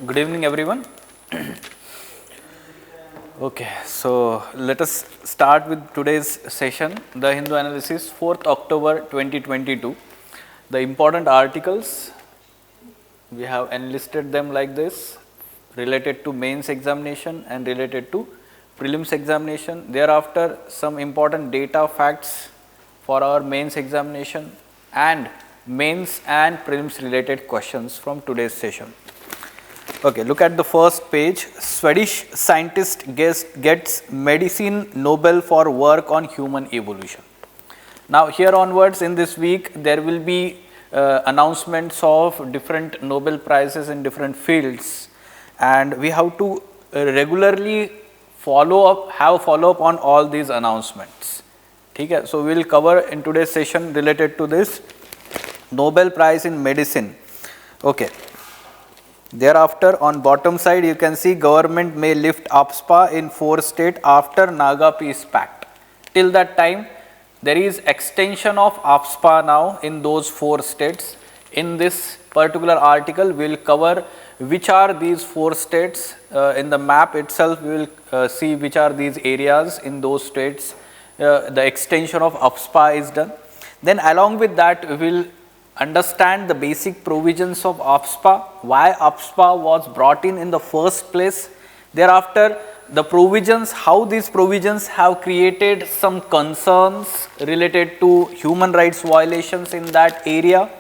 Good evening, everyone. Okay, so let us start with today's session, the Hindu analysis, 4th October 2022. The important articles, we have enlisted them like this, related to mains examination and related to prelims examination. Thereafter, some important data facts for our mains examination and mains and prelims related questions from today's session. Okay, look at the first page. Swedish scientist gets medicine Nobel for work on human evolution. Now, here onwards in this week, there will be announcements of different Nobel prizes in different fields, and we have to regularly have follow up on all these announcements. Okay, so we will cover in today's session related to this Nobel Prize in Medicine. Okay. Thereafter, on bottom side, you can see government may lift AFSPA in 4 states after Naga Peace Pact. Till that time, there is extension of AFSPA now in those 4 states. In this particular article, we will cover which are these 4 states. In the map itself, we will see which are these areas in those states. The extension of AFSPA is done. Then along with that, we will understand the basic provisions of AFSPA, why AFSPA was brought in the first place. Thereafter, the provisions, how these provisions have created some concerns related to human rights violations in that area,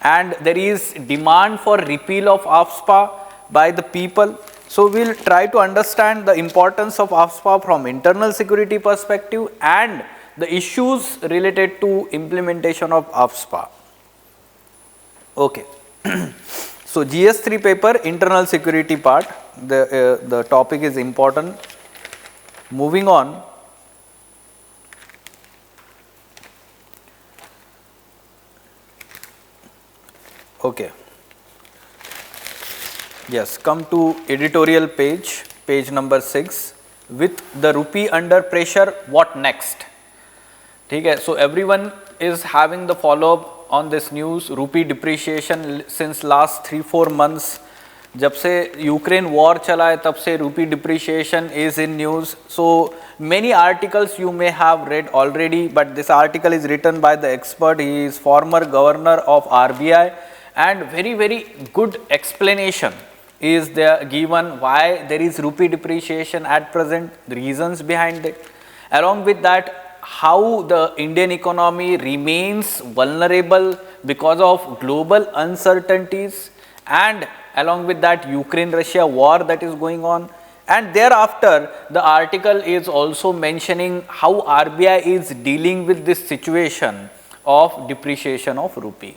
and there is demand for repeal of AFSPA by the people. So, we will try to understand the importance of AFSPA from internal security perspective and the issues related to implementation of AFSPA. Okay. So, GS3 paper, internal security part, the topic is important. Moving on. Okay. Yes, come to editorial page, page number 6. With the rupee under pressure, what next? Okay. So, everyone is having the follow up on this news. Rupee depreciation since last 3-4 months. जब से Ukraine war चला है तब से रूपी depreciation is in news. So many articles you may have read already, but this article is written by the expert. He is former governor of RBI, and very good explanation is there given why there is rupee depreciation at present, the reasons behind it. Along with that, how the Indian economy remains vulnerable because of global uncertainties, and along with that Ukraine-Russia war that is going on. And thereafter, the article is also mentioning how RBI is dealing with this situation of depreciation of rupee.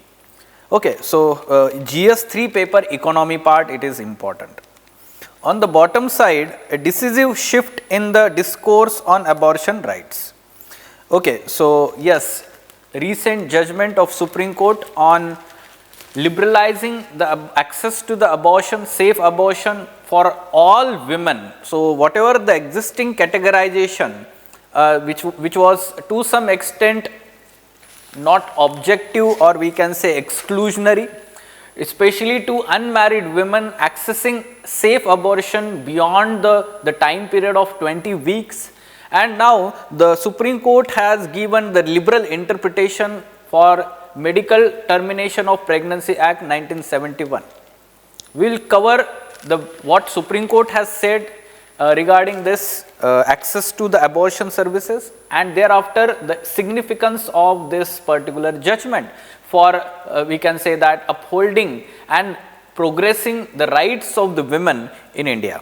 Okay, so GS3 paper economy part, it is important. On the bottom side, a decisive shift in the discourse on abortion rights. Okay, so yes, recent judgment of Supreme Court on liberalizing the access to the abortion, safe abortion for all women. So whatever the existing categorization, which was to some extent not objective, or we can say exclusionary, especially to unmarried women accessing safe abortion beyond the time period of 20 weeks. And now the Supreme Court has given the liberal interpretation for Medical Termination of Pregnancy Act 1971. We will cover what Supreme Court has said regarding this access to the abortion services, and thereafter the significance of this particular judgment for we can say that upholding and progressing the rights of the women in India.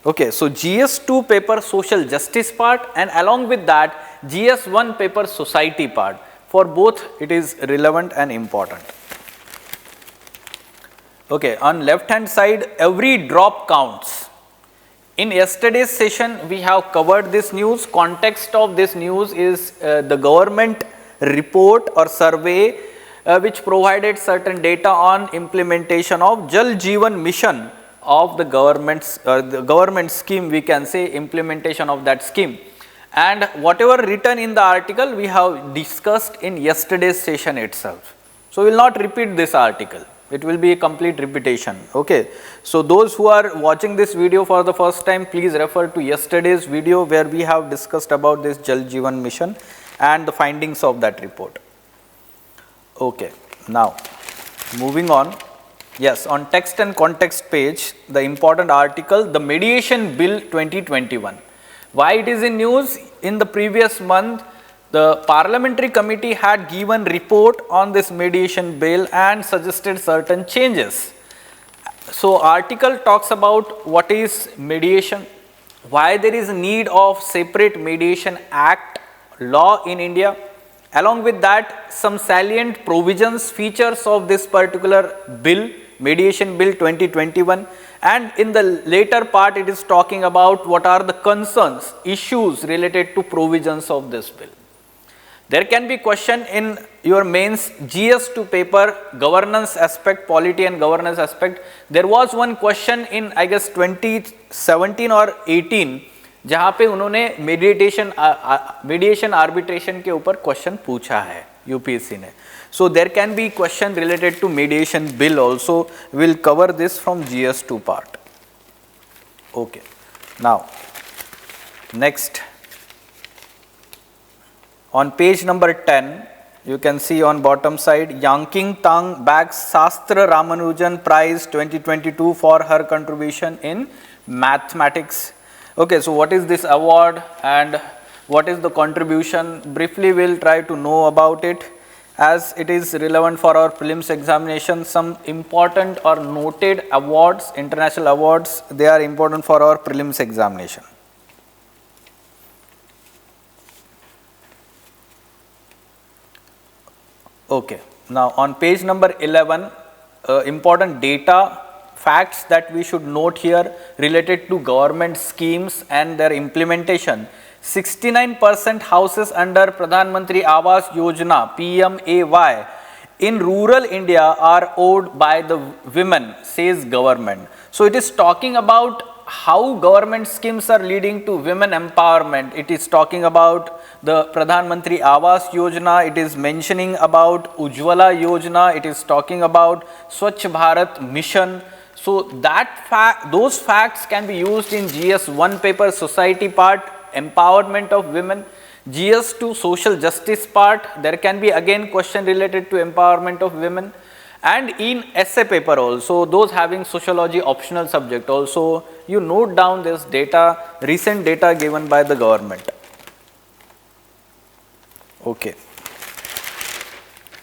Okay, so GS2 paper social justice part, and along with that GS1 paper society part. For both it is relevant and important. Okay, on left hand side, every drop counts. In yesterday's session we have covered this news. Context of this news is the government report or survey which provided certain data on implementation of Jal Jeevan Mission of the government scheme, we can say implementation of that scheme. And whatever written in the article we have discussed in yesterday's session itself. So, we will not repeat this article. It will be a complete repetition. Okay. So those who are watching this video for the first time, please refer to yesterday's video where we have discussed about this Jal Jeevan mission and the findings of that report. Okay. Now, moving on. Yes, on text and context page, the important article, the Mediation Bill 2021. Why it is in news? In the previous month, the parliamentary committee had given report on this mediation bill and suggested certain changes. So article talks about what is mediation, why there is a need of separate mediation act law in India. Along with that, some salient provisions, features of this particular bill, Mediation Bill 2021, and in the later part it is talking about what are the concerns, issues related to provisions of this bill. There can be question in your mains GS2 paper, governance aspect, polity and governance aspect. There was one question in I guess 2017 or 18 जहाँ पे उन्होंने mediation arbitration के ऊपर question पूछा है UPSC ने. So there can be question related to mediation bill also. We'll cover this from GS2 part. Okay. Now, next. On page number 10, you can see on bottom side, Yanking Tang bags SASTRA Ramanujan Prize 2022 for her contribution in mathematics. Okay, so what is this award and what is the contribution? Briefly, we'll try to know about it as it is relevant for our prelims examination. Some important or noted awards, international awards, they are important for our prelims examination. Okay, now on page number 11, important data, facts that we should note here related to government schemes and their implementation. 69% houses under Pradhan Mantri Awas Yojana PMAY in rural India are owned by the women, says government. So it is talking about how government schemes are leading to women empowerment. It is talking about the Pradhan Mantri Awas Yojana, it is mentioning about Ujjwala Yojana, it is talking about Swachh Bharat Mission. So that those facts can be used in GS1 paper, society part, empowerment of women. GS2 social justice part, there can be again question related to empowerment of women. And in essay paper also, those having sociology optional subject also, you note down this data, recent data given by the government. Okay.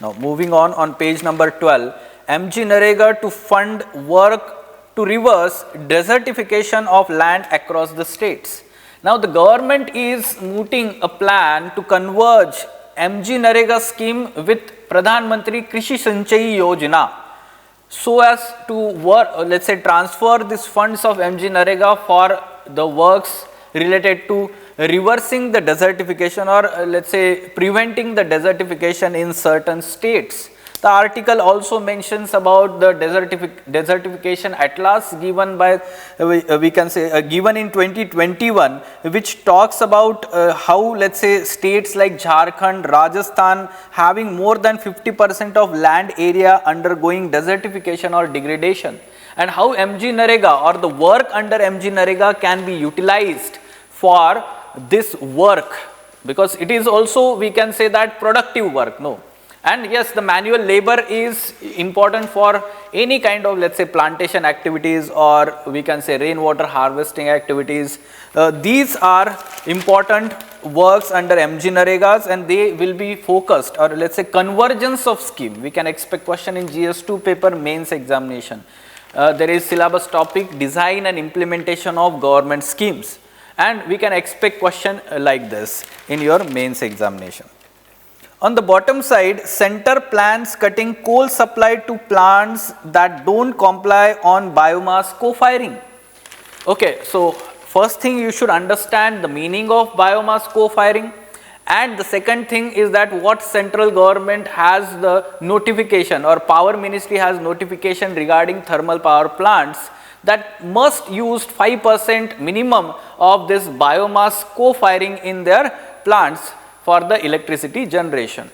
Now moving on page number 12, MGNREGA to fund work to reverse desertification of land across the states. Now the government is mooting a plan to converge MGNREGA scheme with Pradhan Mantri Krishi Sanchayi Yojana so as to work, let's say transfer these funds of MGNREGA for the works related to reversing the desertification or let's say preventing the desertification in certain states. The article also mentions about the desertification atlas given by, we can say, given in 2021, which talks about how, let's say, states like Jharkhand, Rajasthan having more than 50% of land area undergoing desertification or degradation, and how MGNREGA or the work under MGNREGA can be utilized for this work, because it is also, we can say that, productive work, no. And yes, the manual labor is important for any kind of, let's say, plantation activities or we can say rainwater harvesting activities. These are important works under MGNREGAs and they will be focused, or let's say convergence of scheme. We can expect question in GS2 paper mains examination. There is syllabus topic design and implementation of government schemes, and we can expect question like this in your mains examination. On the bottom side, center plans cutting coal supply to plants that don't comply on biomass co-firing. Okay, so first thing you should understand the meaning of biomass co-firing, and the second thing is that what central government has the notification or power ministry has notification regarding thermal power plants that must use 5% minimum of this biomass co-firing in their plants for the electricity generation.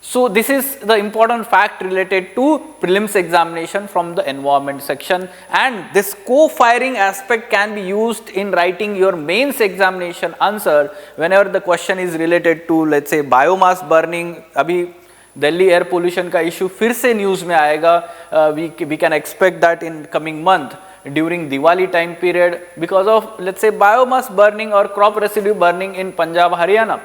So this is the important fact related to prelims examination from the environment section, and this co-firing aspect can be used in writing your mains examination answer whenever the question is related to, let's say, biomass burning. अभी Delhi air pollution का issue फिर से news में आएगा. We can expect that in coming month during Diwali time period because of, let's say, biomass burning or crop residue burning in Punjab, Haryana.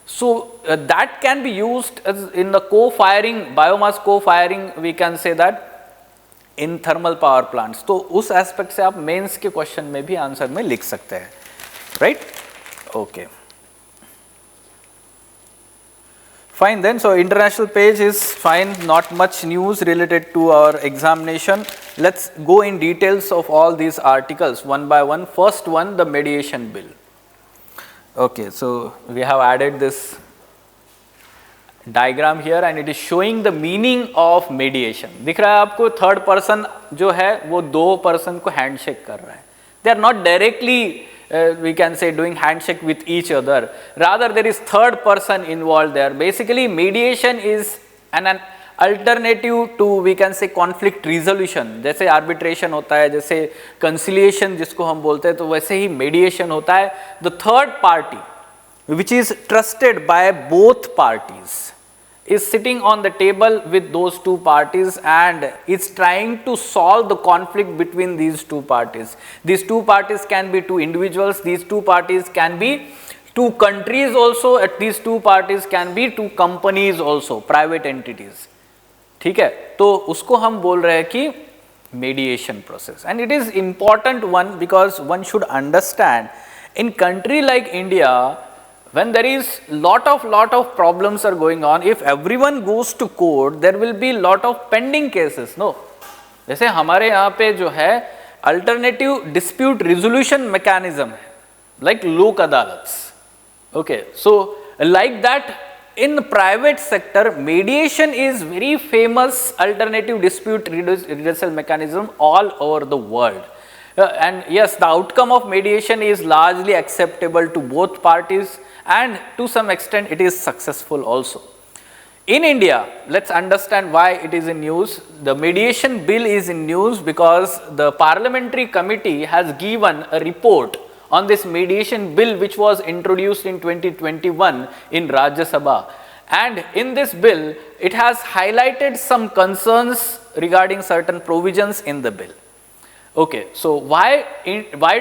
So that can be used as in the co-firing, biomass co-firing, we can say that in thermal power plants. तो उस aspect से आप mains के question में भी answer में लिख सकते हैं, right? Okay, fine then. So international page is fine, not much news related to our examination. Let's go in details of all these articles one by one. First one, the mediation bill. Okay, so we have added this diagram here and it is showing the meaning of mediation. दिख रहा है आपको, third person जो है वो दो person को handshake कर रहा है. They are not directly we can say doing handshake with each other, rather there is third person involved there. Basically mediation is an alternative to, we can say, conflict resolution. जैसे arbitration होता है, जैसे conciliation जिसको हम बोलते हैं, तो वैसे ही mediation होता है. The third party which is trusted by both parties is sitting on the table with those two parties and is trying to solve the conflict between these two parties. These two parties can be two individuals, these two parties can be two countries also, at these two parties can be two companies also, private entities. ठीक है, तो उसको हम बोल रहे हैं कि mediation process, and it is important one because one should understand in country like India, when there is lot of problems are going on, if everyone goes to court, there will be lot of pending cases. No, जैसे हमारे यहाँ पे जो है alternative dispute resolution mechanism है, like लोक अदालत. Okay, so like that in the private sector, mediation is very famous alternative dispute redressal mechanism all over the world. And yes, the outcome of mediation is largely acceptable to both parties and to some extent it is successful also. In India, let's understand why it is in news. The mediation bill is in news because the parliamentary committee has given a report on this mediation bill which was introduced in 2021 in Rajya Sabha, and in this bill it has highlighted some concerns regarding certain provisions in the bill. Okay, so why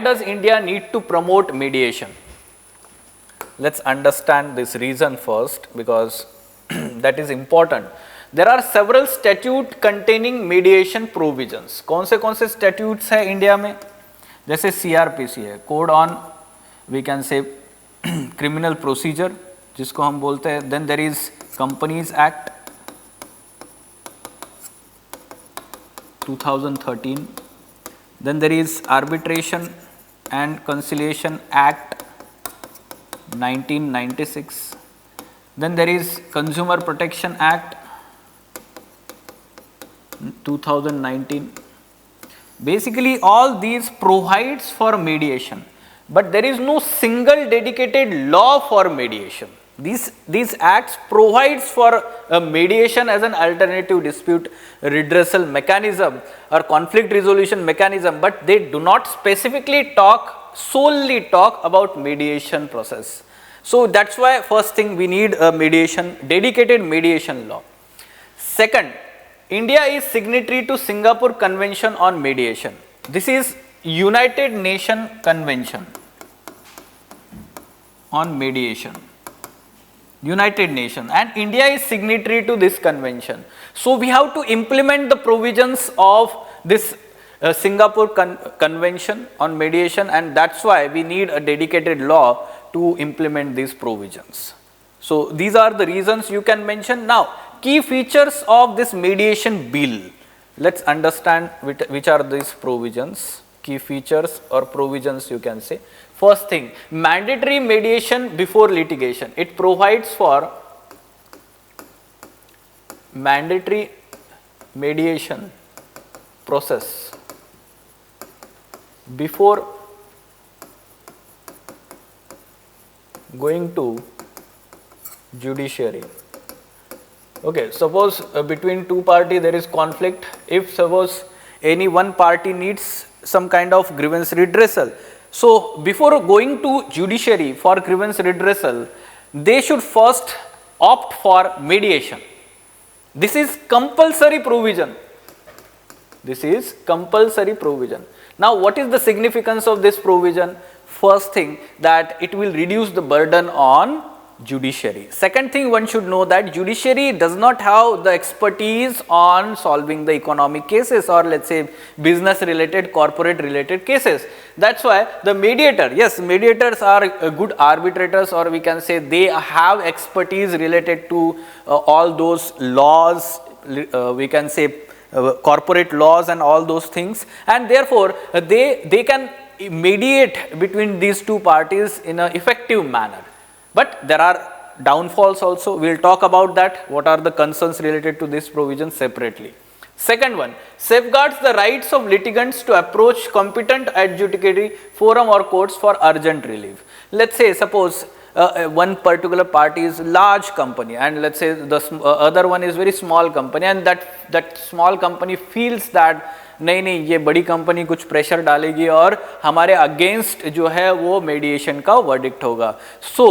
does India need to promote mediation? Let's understand this reason first because that is important. There are several statutes containing mediation provisions. कौन से statutes है India में? जैसे CRPC है, Code on, we can say, Criminal Procedure, जिसको हम बोलते हैं. Then there is Companies Act 2013. Then there is Arbitration and Conciliation Act 1996. Then there is Consumer Protection Act 2019. Basically all these provides for mediation, but there is no single dedicated law for mediation. These acts provides for mediation as an alternative dispute redressal mechanism or conflict resolution mechanism, but they do not specifically solely talk about mediation process. So that's why first thing we need a dedicated mediation law. Second, India is signatory to Singapore Convention on Mediation. This is United Nations Convention on Mediation. United Nations, and India is signatory to this convention. So we have to implement the provisions of this Singapore Convention on Mediation, and that's why we need a dedicated law to implement these provisions. So these are the reasons you can mention. Now, key features of this mediation bill. Let's understand which are these provisions, key features or provisions you can say. First thing, mandatory mediation before litigation. It provides for mandatory mediation process before going to judiciary. Okay, suppose between two party there is conflict. If suppose any one party needs some kind of grievance redressal, so before going to judiciary for grievance redressal, they should first opt for mediation. This is compulsory provision. This is compulsory provision. Now, what is the significance of this provision? First thing, that it will reduce the burden on judiciary. Second thing, one should know that judiciary does not have the expertise on solving the economic cases, or let's say business related, corporate related cases. That's why the mediator, yes, mediators are good arbitrators, or we can say they have expertise related to all those laws, we can say corporate laws and all those things, and therefore they can mediate between these two parties in an effective manner. But there are downfalls also. We will talk about that. What are the concerns related to this provision separately. Second one, safeguards the rights of litigants to approach competent adjudicatory forum or courts for urgent relief. Let's say, suppose one particular party is large company, and let's say the other one is very small company, and that small company feels that नहीं ये बड़ी company कुछ pressure डालेगी और हमारे against जो है वो मेडिएशन का वर्डिक्ट होगा. So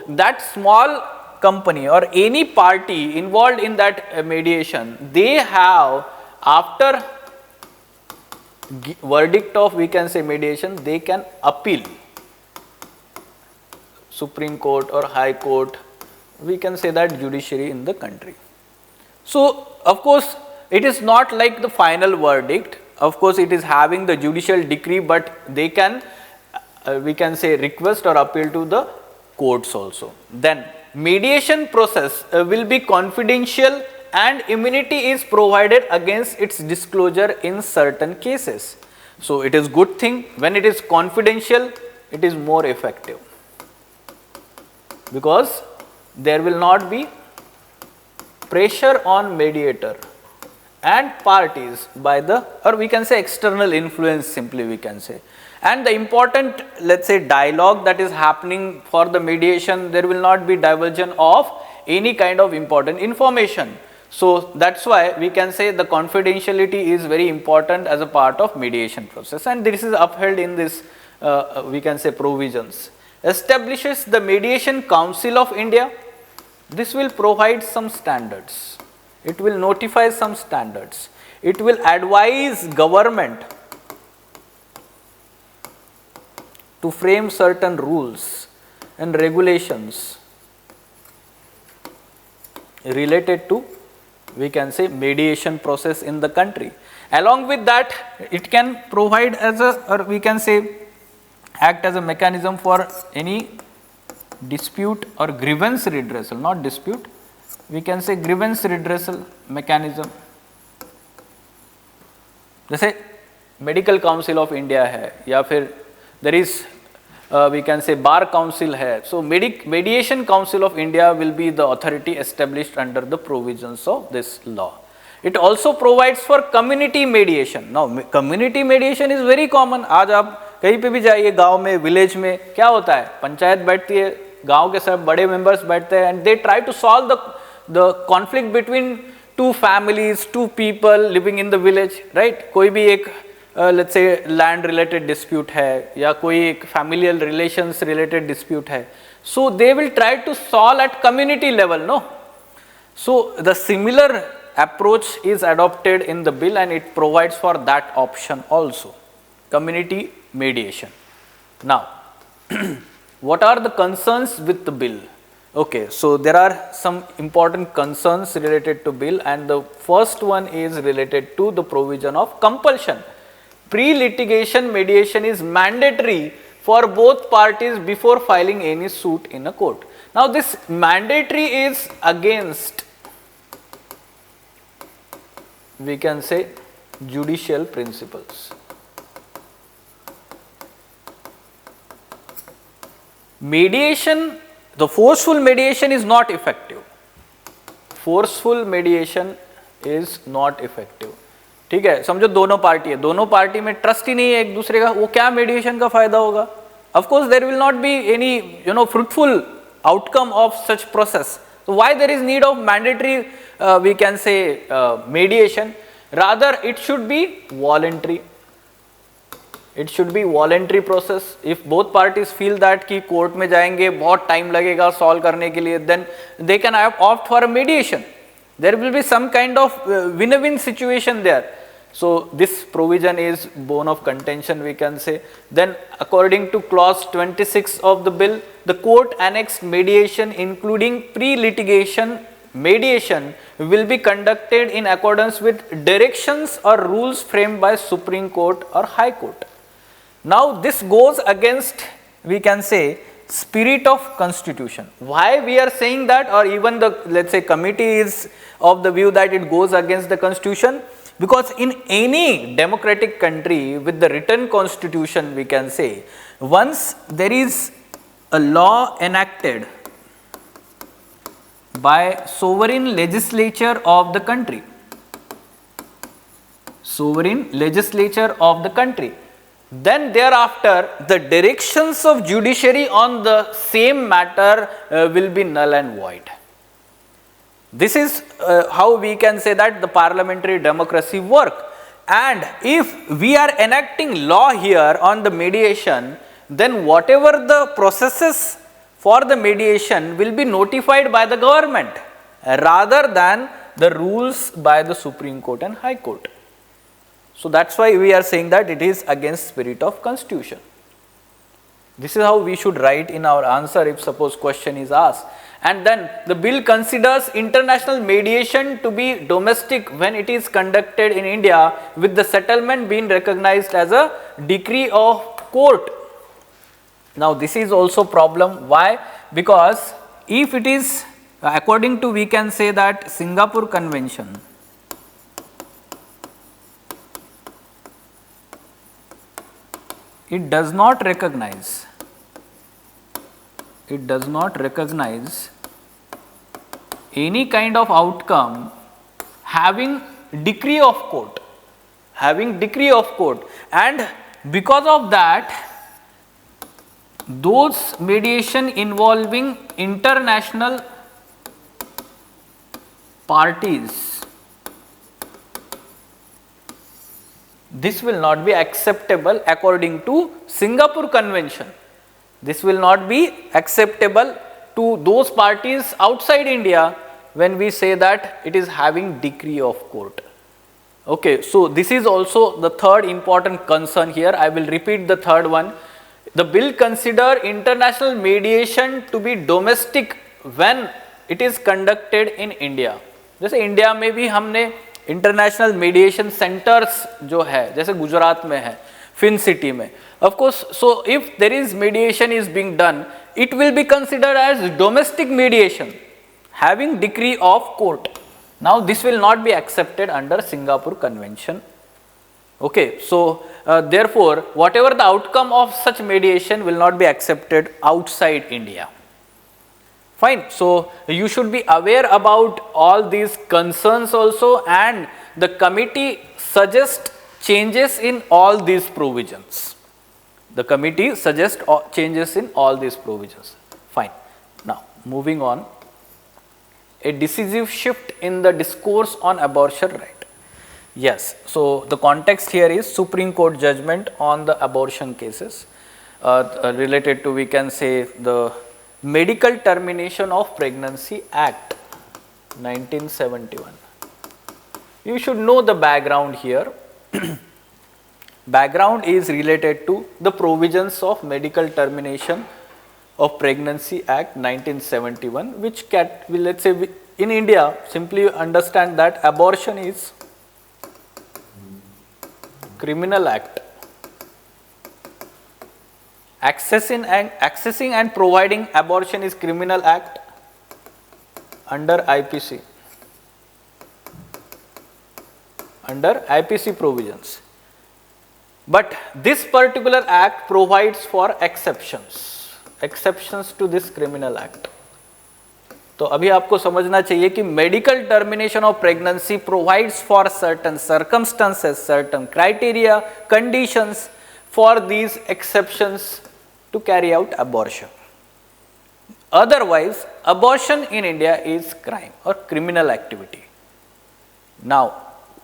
that small company or any party involved in that mediation, they have, after verdict of, we can say, mediation, they can appeal Supreme Court or High Court, we can say that judiciary in the country. So of course it is not like the final verdict. Of course it is having the judicial decree, but they can we can say request or appeal to the courts also. Then mediation process will be confidential and immunity is provided against its disclosure in certain cases. So it is good thing when it is confidential, it is more effective, because there will not be pressure on mediator and parties by the, or we can say external influence, simply we can say. And the important, let's say, dialogue that is happening for the mediation, there will not be diversion of any kind of important information. So that's why we can say the confidentiality is very important as a part of mediation process, and this is upheld in this we can say provisions. Establishes the Mediation Council of India. This will provide some standards. It will notify some standards. It will advise government to frame certain rules and regulations related to, we can say, mediation process in the country. Along with that, it can provide as a, or we can say act as a mechanism for any dispute or grievance redressal, not dispute, we can say grievance redressal mechanism. जैसे medical council of India है, या फिर there is we can say bar council है. So mediation council of India will be the authority established under the provisions of this law. It also provides for community mediation. Now community mediation is very common. आज आप कहीं पे भी जाइए, गांव में, village में क्या होता है, पंचायत बैठती है, गांव के सब बड़े मेंबर्स बैठते हैं, and they try to solve the conflict between two families, two people living in the village, right. कोई भी एक let's say land related dispute है, या कोई एक फैमिलियल रिलेशंस रिलेटेड डिस्प्यूट है, so they will try to solve at community level, no. So the similar approach is adopted in the bill, and it provides for that option also, community mediation. Now what are the concerns with the bill? Okay, so there are some important concerns related to bill, and the first one is related to the provision of compulsion. Pre-litigation mediation is mandatory for both parties before filing any suit in a court. Now this mandatory is against, we can say, judicial principles. Mediation, the forceful mediation is not effective. Forceful mediation is not effective. ठीक है, समझो दोनों party है, दोनों party में trust ही नहीं है एक दूसरे का, वो क्या मेडिएशन का फायदा होगा? Of course there will not be any fruitful outcome of such process. So why there is need of mandatory we can say mediation? Rather it should be voluntary. It should be voluntary process. If both parties feel that कि court में जाएंगे बहुत time लगेगा solve करने के लिए, then they can opt for a mediation. There will be some kind of win-win situation there. So this provision is bone of contention, we can say. Then according to clause 26 of the bill, the court annexed mediation including pre-litigation mediation will be conducted in accordance with directions or rules framed by Supreme Court or High Court. Now this goes against, we can say, spirit of constitution. Why we are saying that, or even the, let's say, committee is of the view that it goes against the constitution? Because in any democratic country with the written constitution, we can say, once there is a law enacted by sovereign legislature of the country, then thereafter the directions of judiciary on the same matter will be null and void. This is how we can say that the parliamentary democracy work. And if we are enacting law here on the mediation, then whatever the processes for the mediation will be notified by the government rather than the rules by the Supreme Court and High Court. So that's why we are saying that it is against spirit of constitution. This is how we should write in our answer if suppose question is asked. And then the bill considers international mediation to be domestic when it is conducted in India, with the settlement being recognized as a decree of court. Now this is also problem. Why? Because if it is according to, we can say that Singapore Convention, it does not recognize any kind of outcome having decree of court, and because of that those mediation involving international parties, this will not be acceptable according to Singapore Convention. This will not be acceptable to those parties outside India when we say that it is having decree of court. Okay, so this is also the third important concern here. I will repeat the third one. The bill consider international mediation to be domestic when it is conducted in India. जैसे India में भी हमने international mediation centres जो है, जैसे गुजरात में है, fin city में, of course, so if there is mediation is being done, it will be considered as domestic mediation having decree of court. Now this will not be accepted under Singapore Convention. Okay, so therefore whatever the outcome of such mediation will not be accepted outside India. Fine. So you should be aware about all these concerns also, and the committee suggests changes in all these provisions. Fine. Now moving on, a decisive shift in the discourse on abortion right. Yes, so the context here is Supreme Court judgment on the abortion cases related to, we can say, the Medical Termination of Pregnancy Act 1971. You should know the background here. Background is related to the provisions of Medical Termination of Pregnancy Act 1971, which let's say in India, simply understand that abortion is criminal act. Accessing and providing abortion is criminal act under IPC. Provisions. But this particular act provides for exceptions to this criminal act. तो अभी आपको समझना चाहिए कि medical termination of pregnancy provides for certain circumstances, certain criteria, conditions for these exceptions to carry out abortion. Otherwise, abortion in India is crime or criminal activity. Now,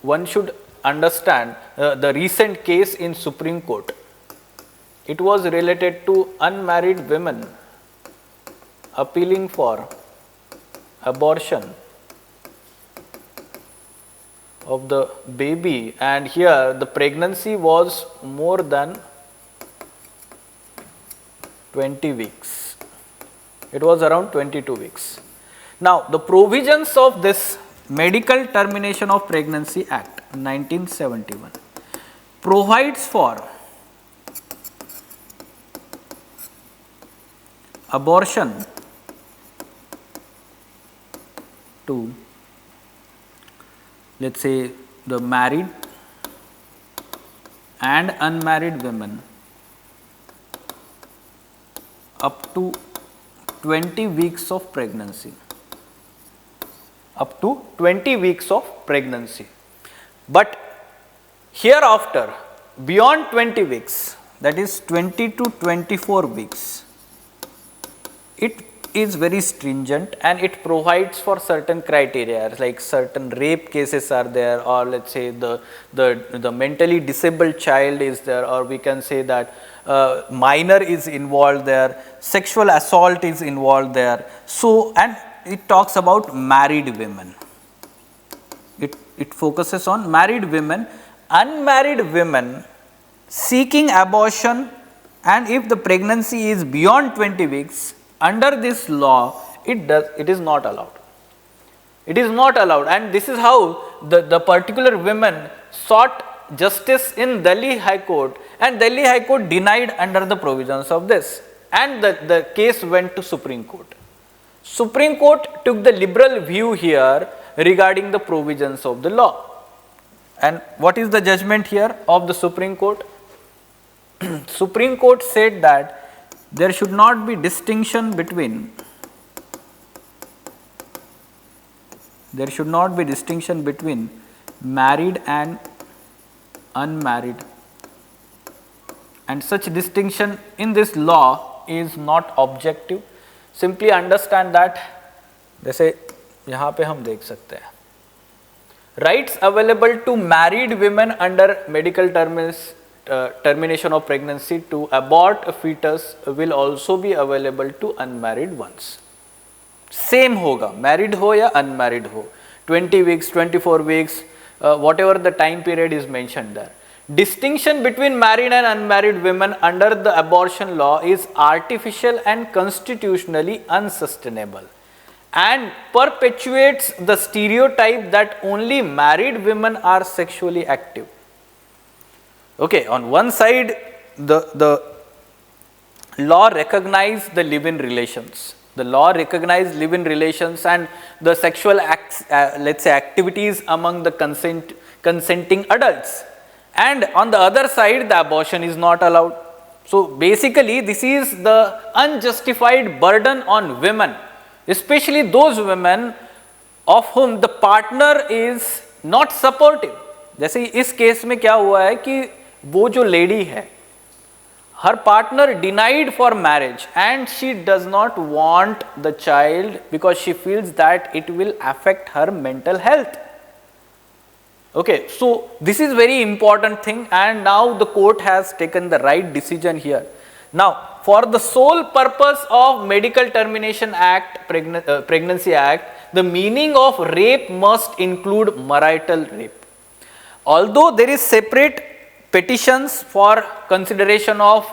one should understand the recent case in Supreme Court. It was related to unmarried women appealing for abortion of the baby, and here the pregnancy was more than 20 weeks. It was around 22 weeks. Now, the provisions of this Medical Termination of Pregnancy Act 1971 provides for abortion to, let's say, the married and unmarried women up to 20 weeks of pregnancy. Up to 20 weeks of pregnancy. But hereafter, beyond 20 weeks, that is 20 to 24 weeks, it is very stringent and it provides for certain criteria, like certain rape cases are there, or let's say the mentally disabled child is there, or we can say that minor is involved there, sexual assault is involved there. So, and it talks about married women. It focuses on married women. Unmarried women seeking abortion, and if the pregnancy is beyond 20 weeks, under this law, it is not allowed. It is not allowed, and this is how the particular women sought justice in Delhi High Court, and Delhi High Court denied under the provisions of this, and the case went to Supreme Court. Supreme Court took the liberal view here regarding the provisions of the law. And what is the judgment here of the Supreme Court? Supreme Court said that there should not be distinction between married and unmarried, and such distinction in this law is not objective. Simply understand that, जैसे यहाँ पे हम देख सकते हैं, rights available to married women under medical termination of pregnancy to abort a fetus will also be available to unmarried ones. Same होगा, married हो या unmarried हो, 20 weeks, 24 weeks, whatever the time period is mentioned there. Distinction between married and unmarried women under the abortion law is artificial and constitutionally unsustainable, and perpetuates the stereotype that only married women are sexually active. Okay, on one side, the law recognized the live-in relations. The law recognized live-in relations and the sexual acts, let's say activities among the consenting adults. And on the other side, the abortion is not allowed. So basically, this is the unjustified burden on women, especially those women of whom the partner is not supportive. जैसे इस case में क्या हुआ है कि वो जो lady है, her partner denied for marriage and she does not want the child because she feels that it will affect her mental health. Okay, so this is very important thing, and now the court has taken the right decision here. Now, for the sole purpose of Medical Termination Act, Pregnancy Act, the meaning of rape must include marital rape. Although there is separate petitions for consideration of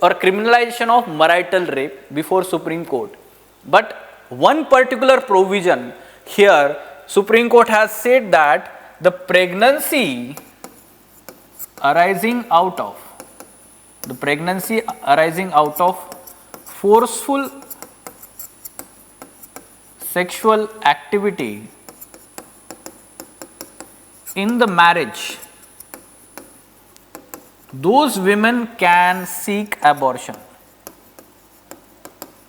or criminalization of marital rape before Supreme Court, but one particular provision here, Supreme Court has said that the pregnancy arising out of forceful sexual activity in the marriage, those women can seek abortion,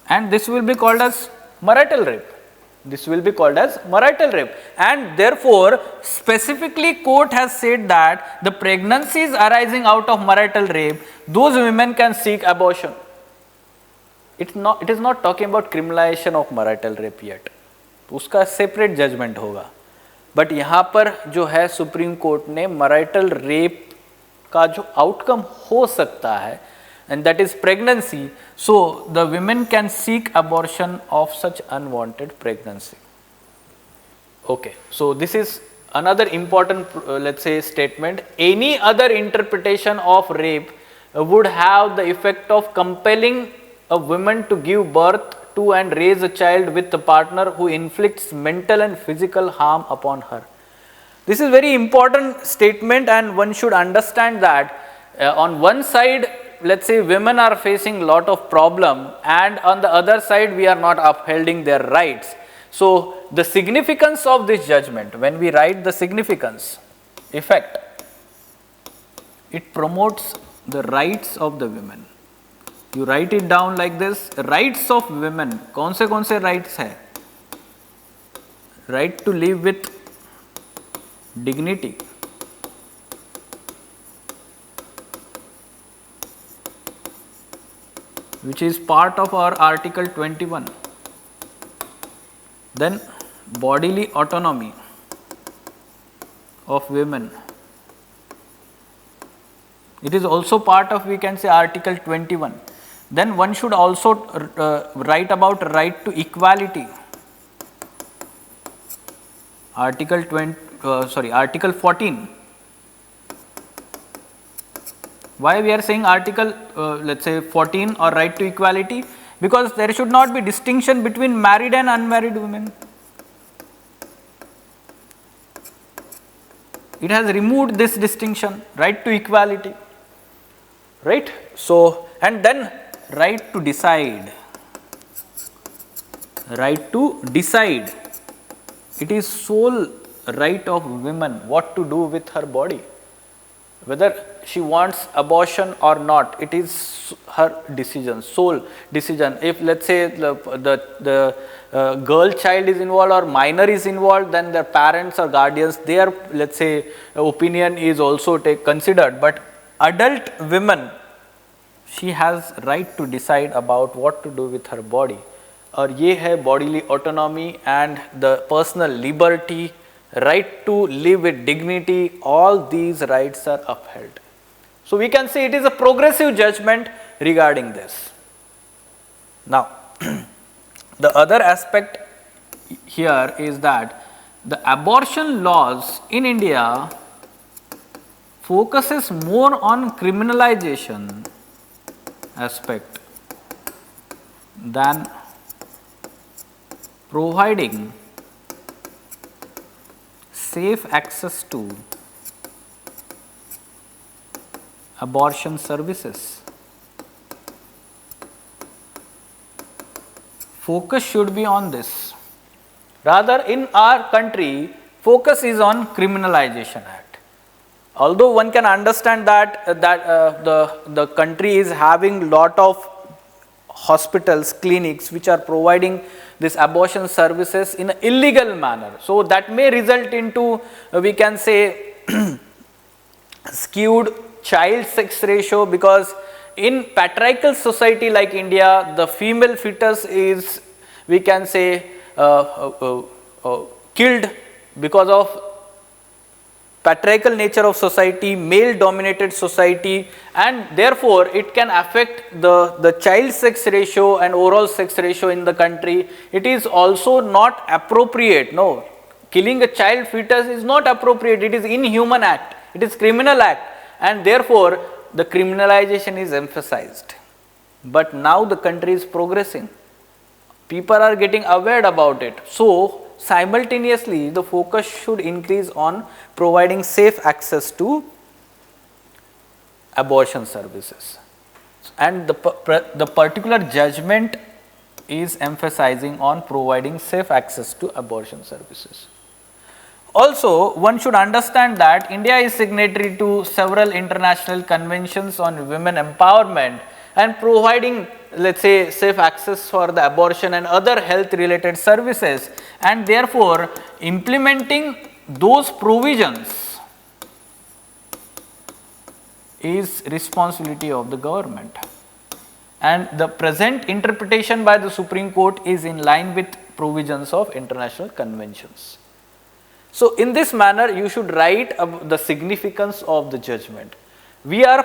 and this will be called as marital rape. This will be called as marital rape, and therefore specifically court has said that the pregnancies arising out of marital rape, those women can seek abortion. it is not talking about criminalization of marital rape yet. उसका separate judgement होगा. But यहाँ पर जो है supreme court ने marital rape का जो outcome हो सकता है, and that is pregnancy, so the women can seek abortion of such unwanted pregnancy. Okay, so this is another important let's say statement. Any other interpretation of rape would have the effect of compelling a woman to give birth to and raise a child with a partner who inflicts mental and physical harm upon her. This is very important statement, and one should understand that on one side, let's say women are facing lot of problem, and on the other side we are not upholding their rights. So the significance of this judgment, when we write the significance, effect, it promotes the rights of the women. You write it down like this, rights of women. कौन से rights है? Right to live with dignity, which is part of our Article 21. Then bodily autonomy of women. It is also part of, we can say, Article 21. Then one should also write about right to equality. Article 14. Why we are saying Article let's say 14 or right to equality? Because there should not be distinction between married and unmarried women. It has removed this distinction, right to equality, right? So, and then right to decide. Right to decide. It is sole right of women what to do with her body. Whether she wants abortion or not, it is her decision, sole decision. If let's say the girl child is involved or minor is involved, then their parents or guardians, their let's say opinion is also considered. But adult women, she has right to decide about what to do with her body. और ये है bodily autonomy and the personal liberty, right to live with dignity. All these rights are upheld. So we can say it is a progressive judgment regarding this. Now, the other aspect here is that the abortion laws in India focuses more on criminalization aspect than providing safe access to abortion services. Focus should be on this. Rather, in our country, focus is on Criminalization Act. Although one can understand that the country is having lot of hospitals, clinics which are providing this abortion services in an illegal manner. So that may result into we can say skewed child sex ratio, because in patriarchal society like India, the female fetus is, we can say, killed because of patriarchal nature of society, male dominated society, and therefore it can affect the child sex ratio and overall sex ratio in the country. It is also not appropriate. No, killing a child fetus is not appropriate. It is inhuman act. It is criminal act, and therefore the criminalization is emphasized. But now the country is progressing. People are getting aware about it. So simultaneously the focus should increase on providing safe access to abortion services, and the particular judgment is emphasizing on providing safe access to abortion services. Also, one should understand that India is signatory to several international conventions on women empowerment and providing, let's say, safe access for the abortion and other health related services, and therefore implementing those provisions is responsibility of the government. and the present interpretation by the Supreme Court is in line with provisions of international conventions. So, in this manner you should write the significance of the judgment. We are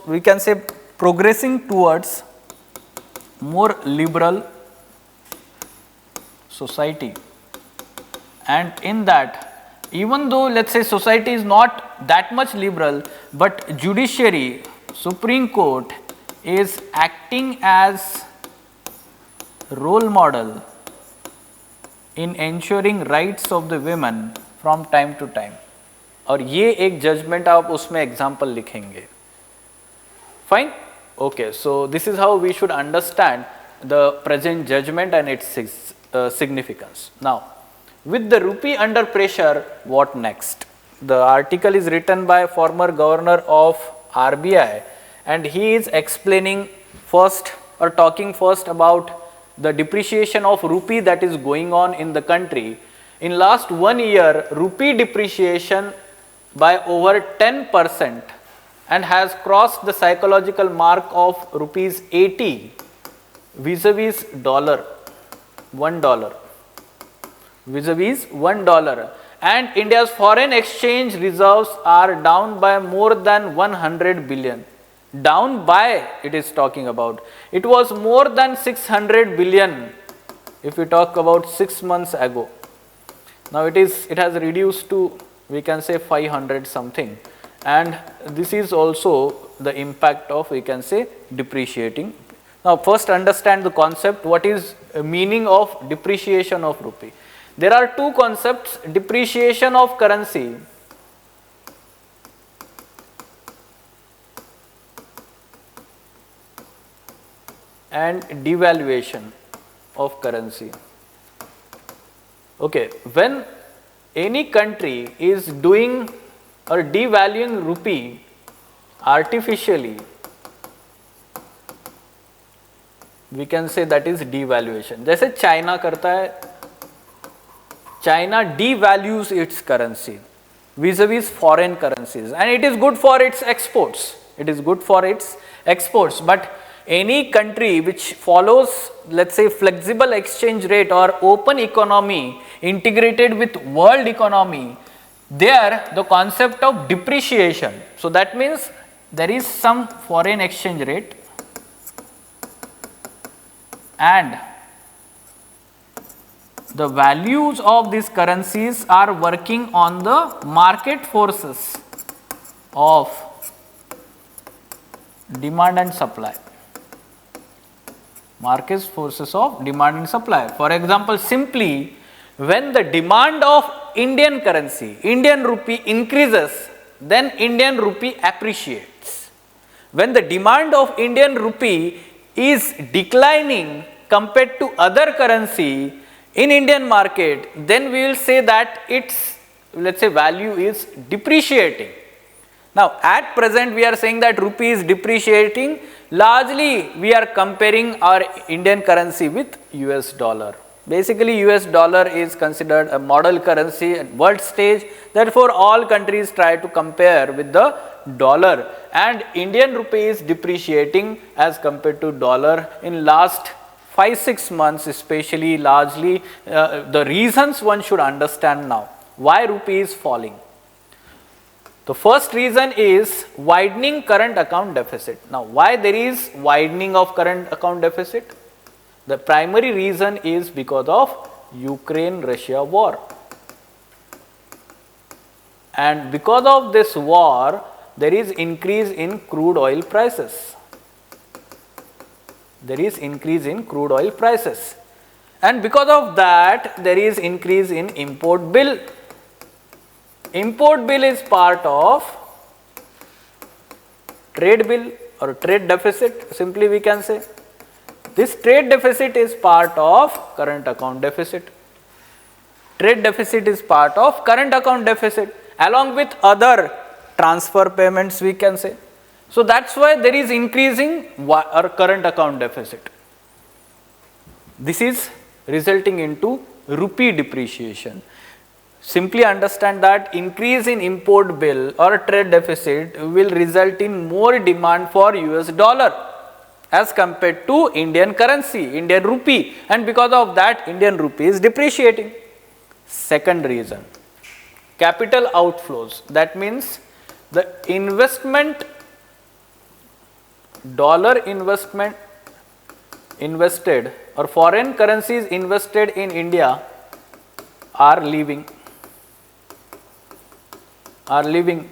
we can say progressing towards more liberal society, and in that, even though let us say society is not that much liberal, but judiciary, Supreme Court is acting as role model in ensuring rights of the women from time to time. और ये एक judgement आप उसमें example लिखेंगे. Fine, okay. So this is how we should understand the present judgement and its significance. Now, with the rupee under pressure, what next? The article is written by former governor of RBI, and he is explaining first or talking first about the depreciation of rupee that is going on in the country. In last 1 year, rupee depreciation by over 10% and has crossed the psychological mark of rupees 80 vis-a-vis $1 vis-a-vis $1, and India's foreign exchange reserves are down by more than 100 billion. Down by, it is talking about. It was more than 600 billion if we talk about 6 months ago. Now it has reduced to, we can say, 500 something, and this is also the impact of, we can say, depreciating. Now first understand the concept, what is meaning of depreciation of rupee. There are two concepts: depreciation of currency and devaluation of currency. Okay, when any country is doing or devaluing rupee artificially, we can say that is devaluation. जैसे China करता है, China devalues its currency vis-a-vis foreign currencies, and it is good for its exports. It is good for its exports, but any country which follows, let's say, flexible exchange rate or open economy integrated with world economy, there the concept of depreciation. So that means there is some foreign exchange rate and the values of these currencies are working on the market forces of demand and supply. Market forces of demand and supply. For example, simply when the demand of Indian currency, Indian rupee increases, then Indian rupee appreciates. When the demand of Indian rupee is declining compared to other currency in Indian market, then we will say that its, let's say, value is depreciating. Now at present we are saying that rupee is depreciating. Largely we are comparing our Indian currency with US dollar. Basically US dollar is considered a model currency at world stage, therefore all countries try to compare with the dollar, and Indian rupee is depreciating as compared to dollar in last 5-6 months, especially largely. The reasons one should understand now why rupee is falling. The first reason is widening current account deficit. Now why there is widening of current account deficit? The primary reason is because of Ukraine-Russia war, and because of this war there is increase in crude oil prices. There is increase in crude oil prices, and because of that there is increase in import bill. Import bill is part of trade bill or trade deficit, simply we can say. This trade deficit is part of current account deficit. Trade deficit is part of current account deficit along with other transfer payments, we can say. So that's why there is increasing or current account deficit. This is resulting into rupee depreciation. Simply understand that increase in import bill or trade deficit will result in more demand for US dollar. as compared to Indian currency, Indian rupee, and because of that Indian rupee is depreciating. Second reason, capital outflows. That means the investment, dollar investment invested or foreign currencies invested in India are leaving.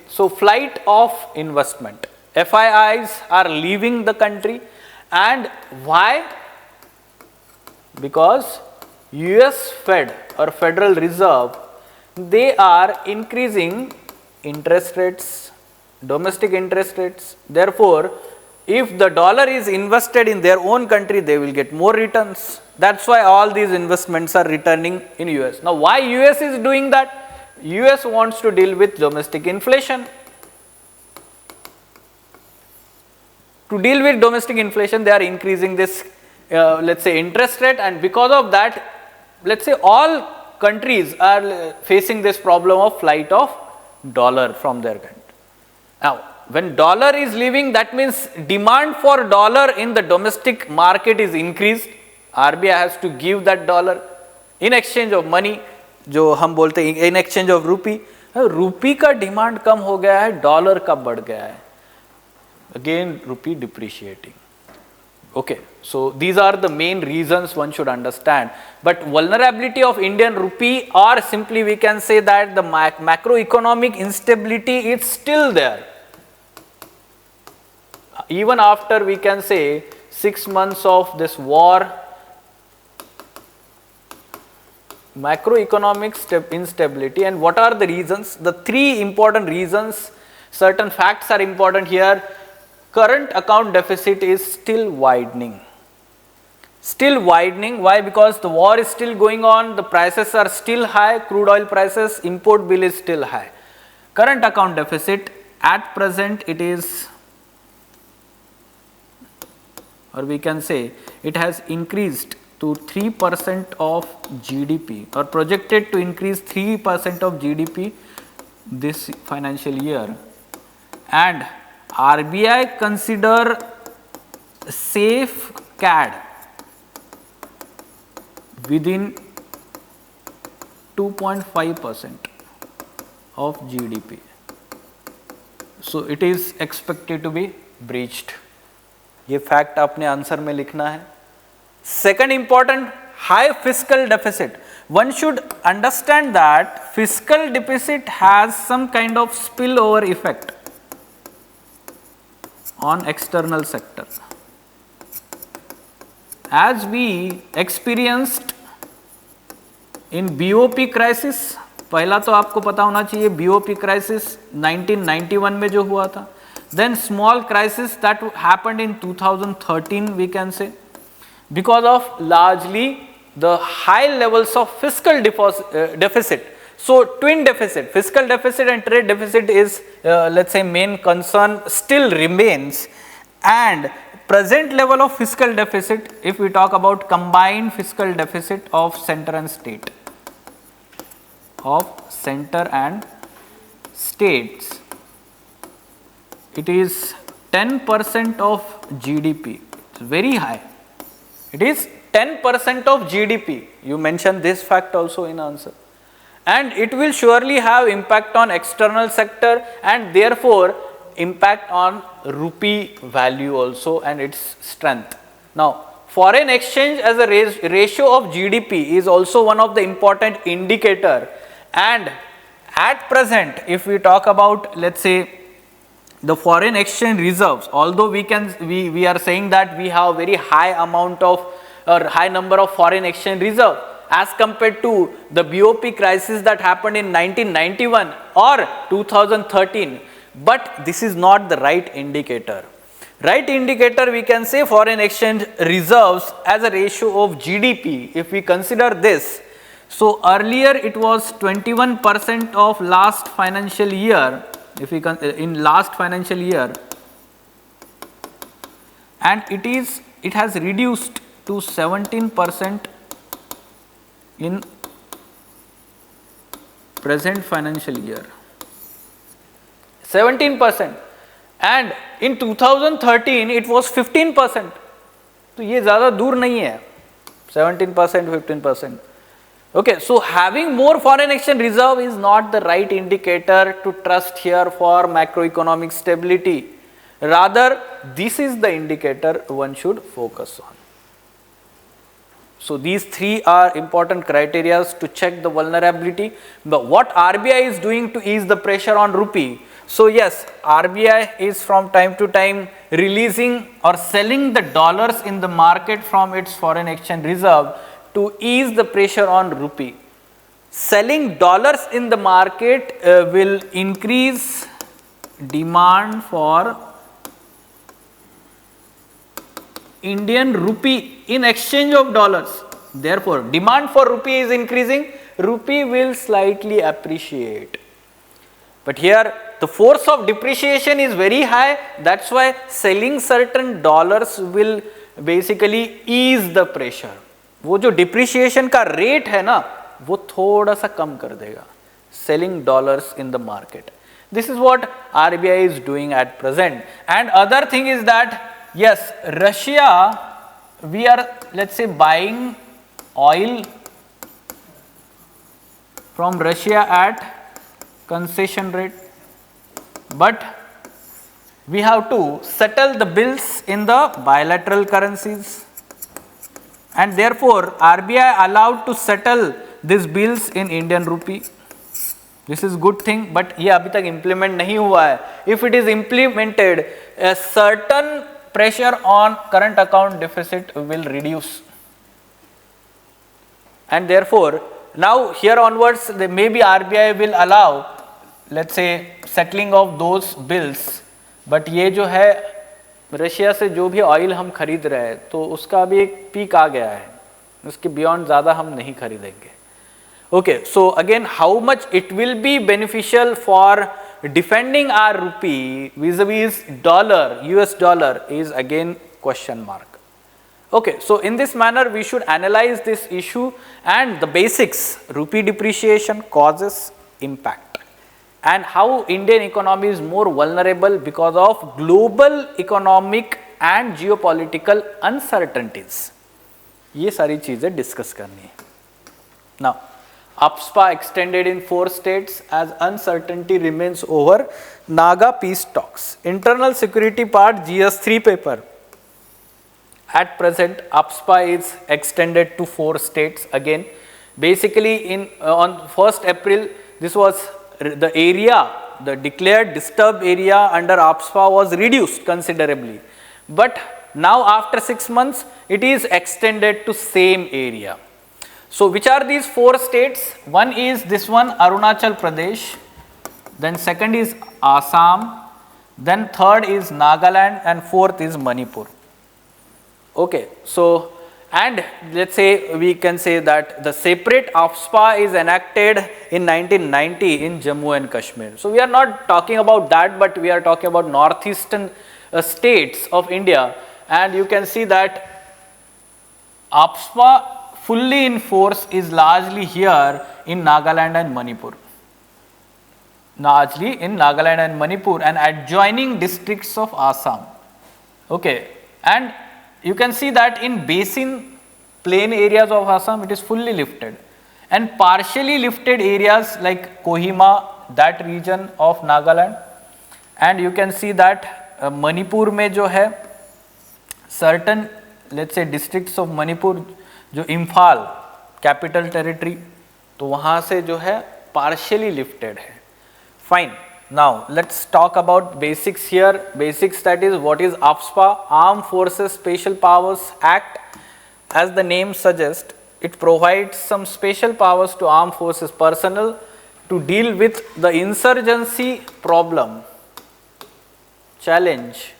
So flight of investment. FIIs are leaving the country. And why? Because US Fed or Federal Reserve, they are increasing interest rates, domestic interest rates. Therefore, if the dollar is invested in their own country, they will get more returns. That's why all these investments are returning in US. Now, why US is doing that? US wants to deal with domestic inflation. To deal with domestic inflation, they are increasing this, let's say, interest rate, and because of that, let's say, all countries are facing this problem of flight of dollar from their country. Now, when dollar is leaving, that means demand for dollar in the domestic market is increased. RBI has to give that dollar in exchange of money, जो हम बोलते हैं in exchange of rupee. रूपी का demand कम हो गया है, dollar का बढ़ गया है. Again, rupee depreciating. Okay, so these are the main reasons one should understand. But vulnerability of Indian rupee, or simply we can say that the macroeconomic instability is still there. Even after, we can say, 6 months of this war, macroeconomic instability. And what are the reasons? The three important reasons, certain facts are important here. Current account deficit is still widening. Still widening. Why? Because the war is still going on, the prices are still high, crude oil prices, import bill is still high. Current account deficit at present, it is, or we can say it has increased to 3% of GDP, or projected to increase 3% of GDP this financial year. And RBI consider safe CAD within 2.5% of GDP. So it is expected to be breached. ये fact आपने answer में लिखना है. Second important, high fiscal deficit. One should understand that fiscal deficit has some kind of spillover effect on external sector. As we experienced in BOP crisis, पहला तो आपको पता होना चाहिए BOP crisis 1991 में जो हुआ था. Then small crisis that happened in 2013, we can say, because of largely the high levels of fiscal deficit. So twin deficit, fiscal deficit and trade deficit is, let's say, main concern still remains. And present level of fiscal deficit, if we talk about combined fiscal deficit of center and state, it is 10% of GDP. It's very high. It is 10% of GDP. You mentioned this fact also in answer. And it will surely have impact on external sector, and therefore impact on rupee value also and its strength. Now, foreign exchange as a ratio of GDP is also one of the important indicator. And at present, if we talk about, let's say, the foreign exchange reserves, although we are saying that we have very high amount of, or high number of foreign exchange reserve as compared to the BOP crisis that happened in 1991 or 2013, but this is not the right indicator. Right indicator, we can say foreign exchange reserves as a ratio of GDP. If we consider this, so earlier it was 21% of last financial year, if we in last financial year, and it has reduced to 17% in present financial year. 17%, and in 2013 it was 15%. तो ये ज़्यादा दूर नहीं है, 17%, 15%. Okay, so having more foreign exchange reserve is not the right indicator to trust here for macroeconomic stability. Rather, this is the indicator one should focus on. So these three are important criteria to check the vulnerability. But what RBI is doing to ease the pressure on rupee? So yes, RBI is from time to time releasing or selling the dollars in the market from its foreign exchange reserve to ease the pressure on rupee. Selling dollars in the market will increase demand for Indian rupee in exchange of dollars. Therefore, demand for rupee is increasing, rupee will slightly appreciate. But here the force of depreciation is very high, that's why selling certain dollars will basically ease the pressure. वो जो depreciation का rate है ना, वो थोड़ा सा कम कर देगा. Selling dollars in the market. This is what RBI is doing at present. And other thing is that yes, Russia, we are, let's say, buying oil from Russia at concession rate, but we have to settle the bills in the bilateral currencies, and therefore RBI allowed to settle these bills in Indian rupee. This is good thing, but ये अभी तक implement नहीं हुआ है. If it is implemented, a certain pressure on current account deficit will reduce, and therefore now here onwards maybe RBI will allow, let's say, settling of those bills. But ये जो है Russia से जो भी oil हम खरीद रहे हैं तो उसका अभी एक पीक आ गया है, उसके बियॉन्ड ज़्यादा हम नहीं खरीदेंगे. Okay, so again, how much it will be beneficial for defending our rupee vis-a-vis dollar, US dollar, is again question mark. Okay, so in this manner we should analyze this issue and the basics, rupee depreciation, causes, impact, and how Indian economy is more vulnerable because of global economic and geopolitical uncertainties. ये सारी चीजें discuss करनी है. Now, AFSPA extended in 4 states as uncertainty remains over Naga peace talks. Internal security part GS3 paper. At present, AFSPA is extended to 4 states again. Basically, on 1st April, this was the area, the declared disturbed area under AFSPA was reduced considerably. But now after 6 months, it is extended to same area. So which are these 4 states? One is this one, Arunachal Pradesh, then second is Assam, then third is Nagaland, and fourth is Manipur. Okay, so, and let's say we can say that the separate AFSPA is enacted in 1990 in Jammu and Kashmir. So we are not talking about that, but we are talking about northeastern states of India, and you can see that AFSPA fully in force is largely here in Nagaland and Manipur. Largely in Nagaland and Manipur and adjoining districts of Assam. Okay, and you can see that in basin plain areas of Assam it is fully lifted, and partially lifted areas like Kohima, that region of Nagaland, and you can see that Manipur में जो है certain, let's say, districts of Manipur, जो Imphal capital territory, तो वहाँ से जो है partially lifted है. Fine. Now let's talk about basics here. Basics, that is, what is AFSPA? Armed Forces Special Powers Act. As the name suggests, it provides some special powers to armed forces personnel to deal with the insurgency problem, challenge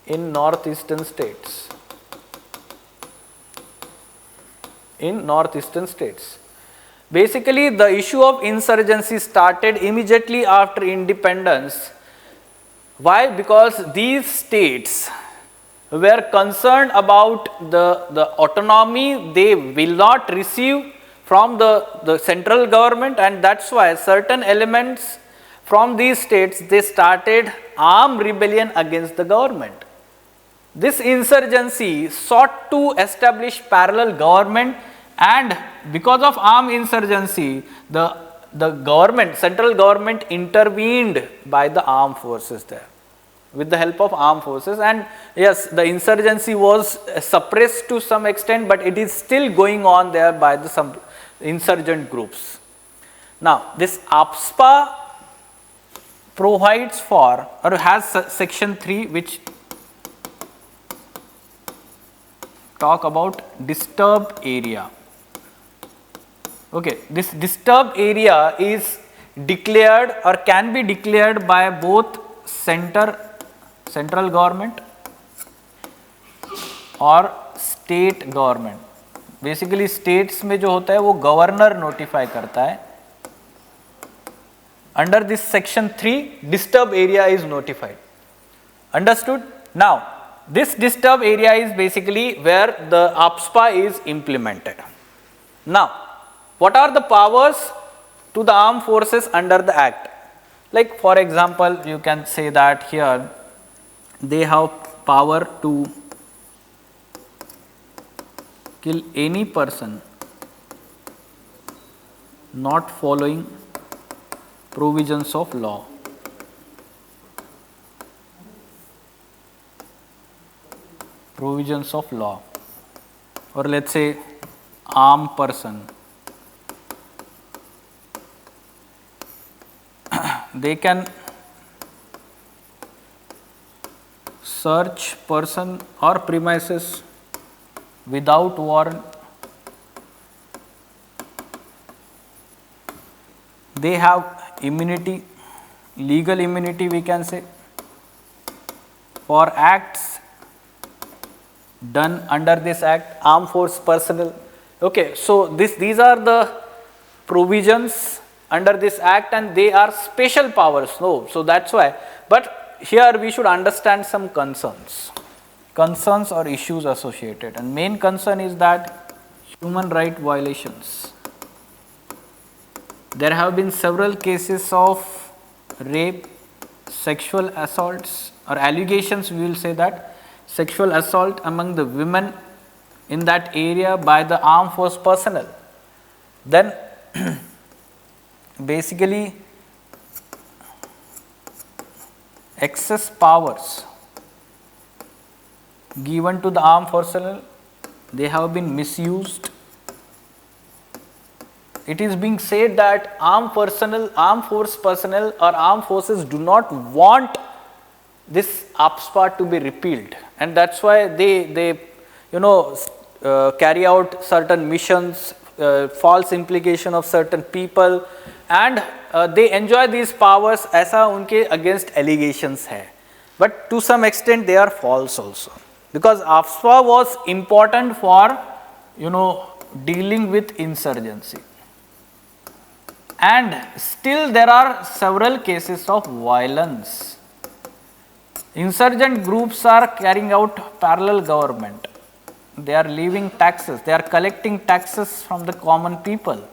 in northeastern states. Basically, the issue of insurgency started immediately after independence. Why? Because these states were concerned about the autonomy they will not receive from the central government, and that's why certain elements from these states, they started armed rebellion against the government. This insurgency sought to establish parallel government, and because of armed insurgency, the government, central government intervened by the armed forces there, with the help of armed forces. And yes, the insurgency was suppressed to some extent, but it is still going on there by some insurgent groups. Now, this AFSPA provides for, or has section 3, which talk about disturbed area. Okay, this disturbed area is declared or can be declared by both central government और state government. Basically states में जो होता है वो governor notify करता है. Under this section 3 disturb area is notified. Understood? Now this disturbed area is basically where the AFSPA is implemented. Now, what are the powers to the armed forces under the act? Like for example, you can say that here they have power to kill any person not following provisions of law. Provisions of law, or let's say armed person. They can search person or premises without warrant. They have immunity, legal immunity we can say, for acts done under this act, armed force personnel. Okay, so these are the provisions under this act, and they are special powers. So that's why. But here we should understand some concerns or issues associated, and main concern is that human right violations. There have been several cases of rape, sexual assaults, or allegations, we will say that, sexual assault among the women in that area by the armed force personnel. Then basically excess powers given to the armed personnel, they have been misused. It is being said that armed force personnel or armed forces do not want this AFSPA to be repealed, and that's why they carry out certain missions, false implication of certain people, and they enjoy these powers. ऐसा उनके against allegations है, but to some extent they are false also, because AFSPA was important for dealing with insurgency, and still there are several cases of violence. Insurgent groups are carrying out parallel government. They are levying taxes. They are collecting taxes from the common people.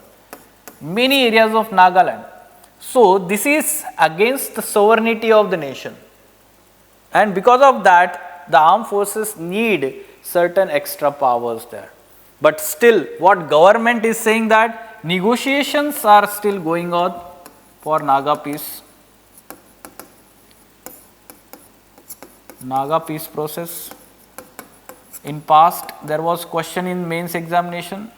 Many areas of Nagaland. So this is against the sovereignty of the nation. And because of that, the armed forces need certain extra powers there. But still, what government is saying that negotiations are still going on for Naga peace. Naga peace process. In past, there was question in mains examination.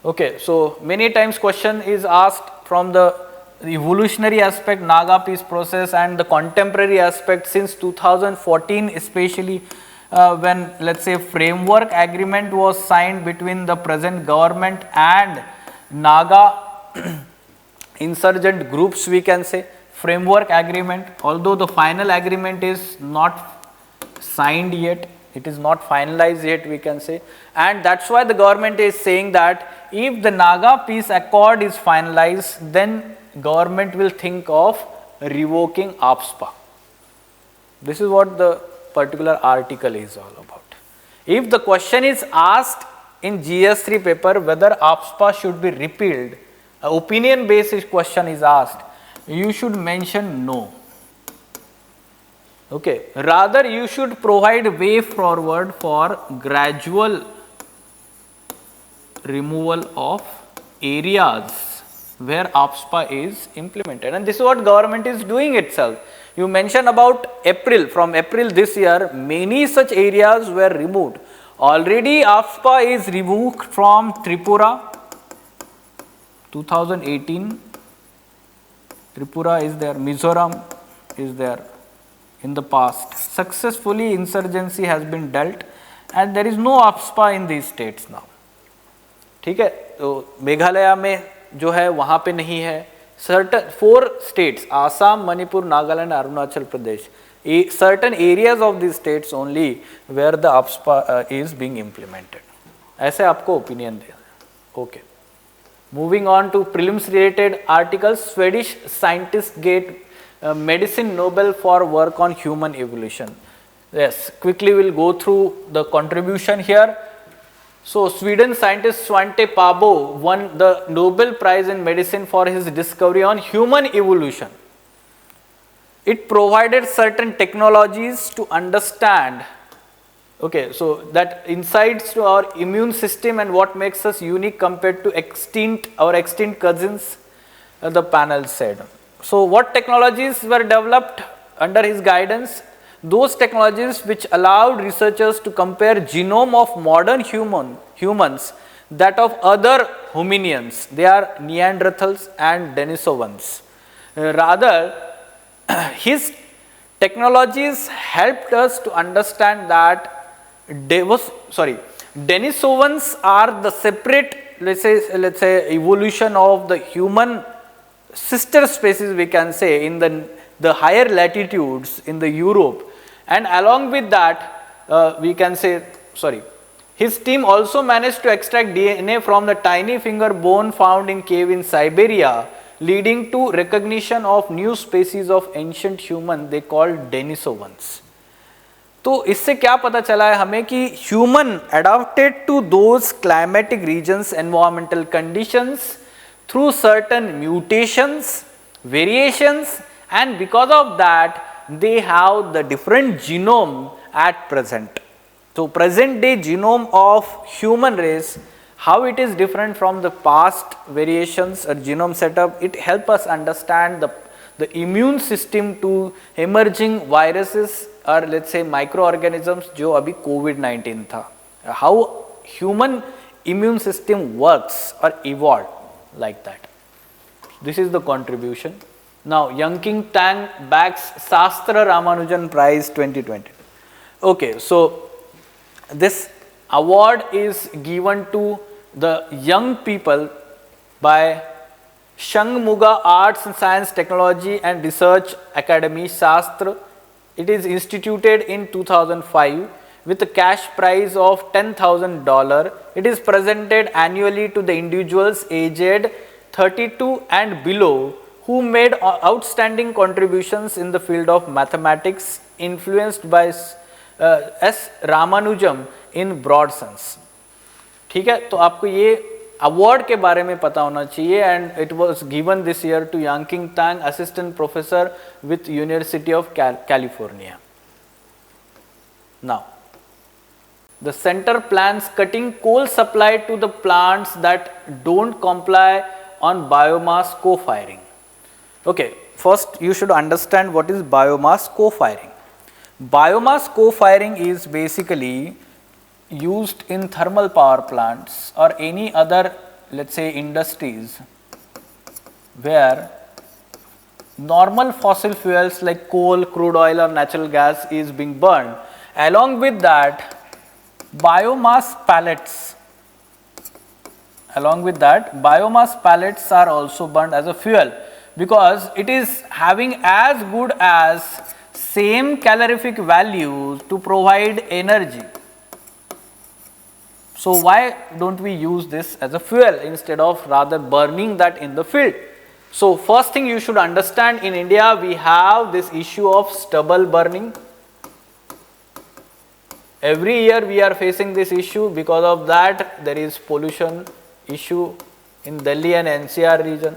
Okay, so many times question is asked from the evolutionary aspect, Naga peace process, and the contemporary aspect since 2014, especially when, let's say, framework agreement was signed between the present government and Naga insurgent groups, we can say. Framework agreement, although the final agreement is not signed yet, it is not finalized yet, we can say, and that's why the government is saying that if the Naga peace accord is finalized, then government will think of revoking AFSPA. This is what the particular article is all about. If the question is asked in GS3 paper whether AFSPA should be repealed, an opinion basis question is asked, you should mention no. Okay, rather you should provide way forward for gradual removal of areas where AFSPA is implemented, and this is what government is doing itself. You mentioned about April, from April this year, many such areas were removed. Already AFSPA is removed from Tripura, 2018, Tripura is there, Mizoram is there in the past. Successfully insurgency has been dealt and there is no AFSPA in these states now. ठीक है, तो मेघालय में जो है वहाँ पे नहीं है. Certain 4 states, Assam, Manipur, Nagaland, Arunachal Pradesh, certain areas of these states only where the AFSPA is being implemented. ऐसे आपको opinion दिया. Okay. Moving on to prelims related articles, Swedish scientists get medicine Nobel for work on human evolution. Yes, quickly we'll go through the contribution here. So, Sweden scientist Svante Pääbo won the Nobel Prize in Medicine for his discovery on human evolution. It provided certain technologies to understand, okay, so that insights to our immune system and what makes us unique compared to our extinct cousins, the panel said. So, what technologies were developed under his guidance? Those technologies which allowed researchers to compare genome of modern humans that of other hominians. They are Neanderthals and Denisovans. Rather, his technologies helped us to understand that Denisovans are the separate, let's say evolution of the human sister species, we can say, in the higher latitudes in the Europe. And along with that, we can say, his team also managed to extract DNA from the tiny finger bone found in cave in Siberia, leading to recognition of new species of ancient human they called Denisovans. तो इससे क्या पता चला है हमें कि human adapted to those climatic regions, environmental conditions through certain mutations, variations, and because of that they have the different genome at present. So, present day genome of human race, how it is different from the past variations or genome setup, it helps us understand the immune system to emerging viruses or let's say microorganisms जो अभी COVID-19 था. How human immune system works or evolved like that. This is the contribution. Now, Young-King Tang bags SASTRA Ramanujan Prize 2020. Okay, so this award is given to the young people by Shangmuga Arts and Science Technology and Research Academy, SASTRA. It is instituted in 2005 with a cash prize of $10,000. It is presented annually to the individuals aged 32 and below who made outstanding contributions in the field of mathematics, influenced by S. Ramanujan in broad sense. ठीक है, तो आपको ये award के बारे में पता होना चाहिए. And it was given this year to Yanking Tang, assistant professor with University of California. Now the center plans cutting coal supply to the plants that don't comply on biomass co-firing. Okay, first you should understand what is biomass co-firing. Biomass co-firing is basically used in thermal power plants or any other, let's say, industries where normal fossil fuels like coal, crude oil or natural gas is being burned. Along with that, biomass pellets are also burned as a fuel, because it is having as good as same calorific value to provide energy. So why don't we use this as a fuel instead of rather burning that in the field? So first thing you should understand, in India we have this issue of stubble burning. Every year we are facing this issue. Because of that there is pollution issue in Delhi and NCR region.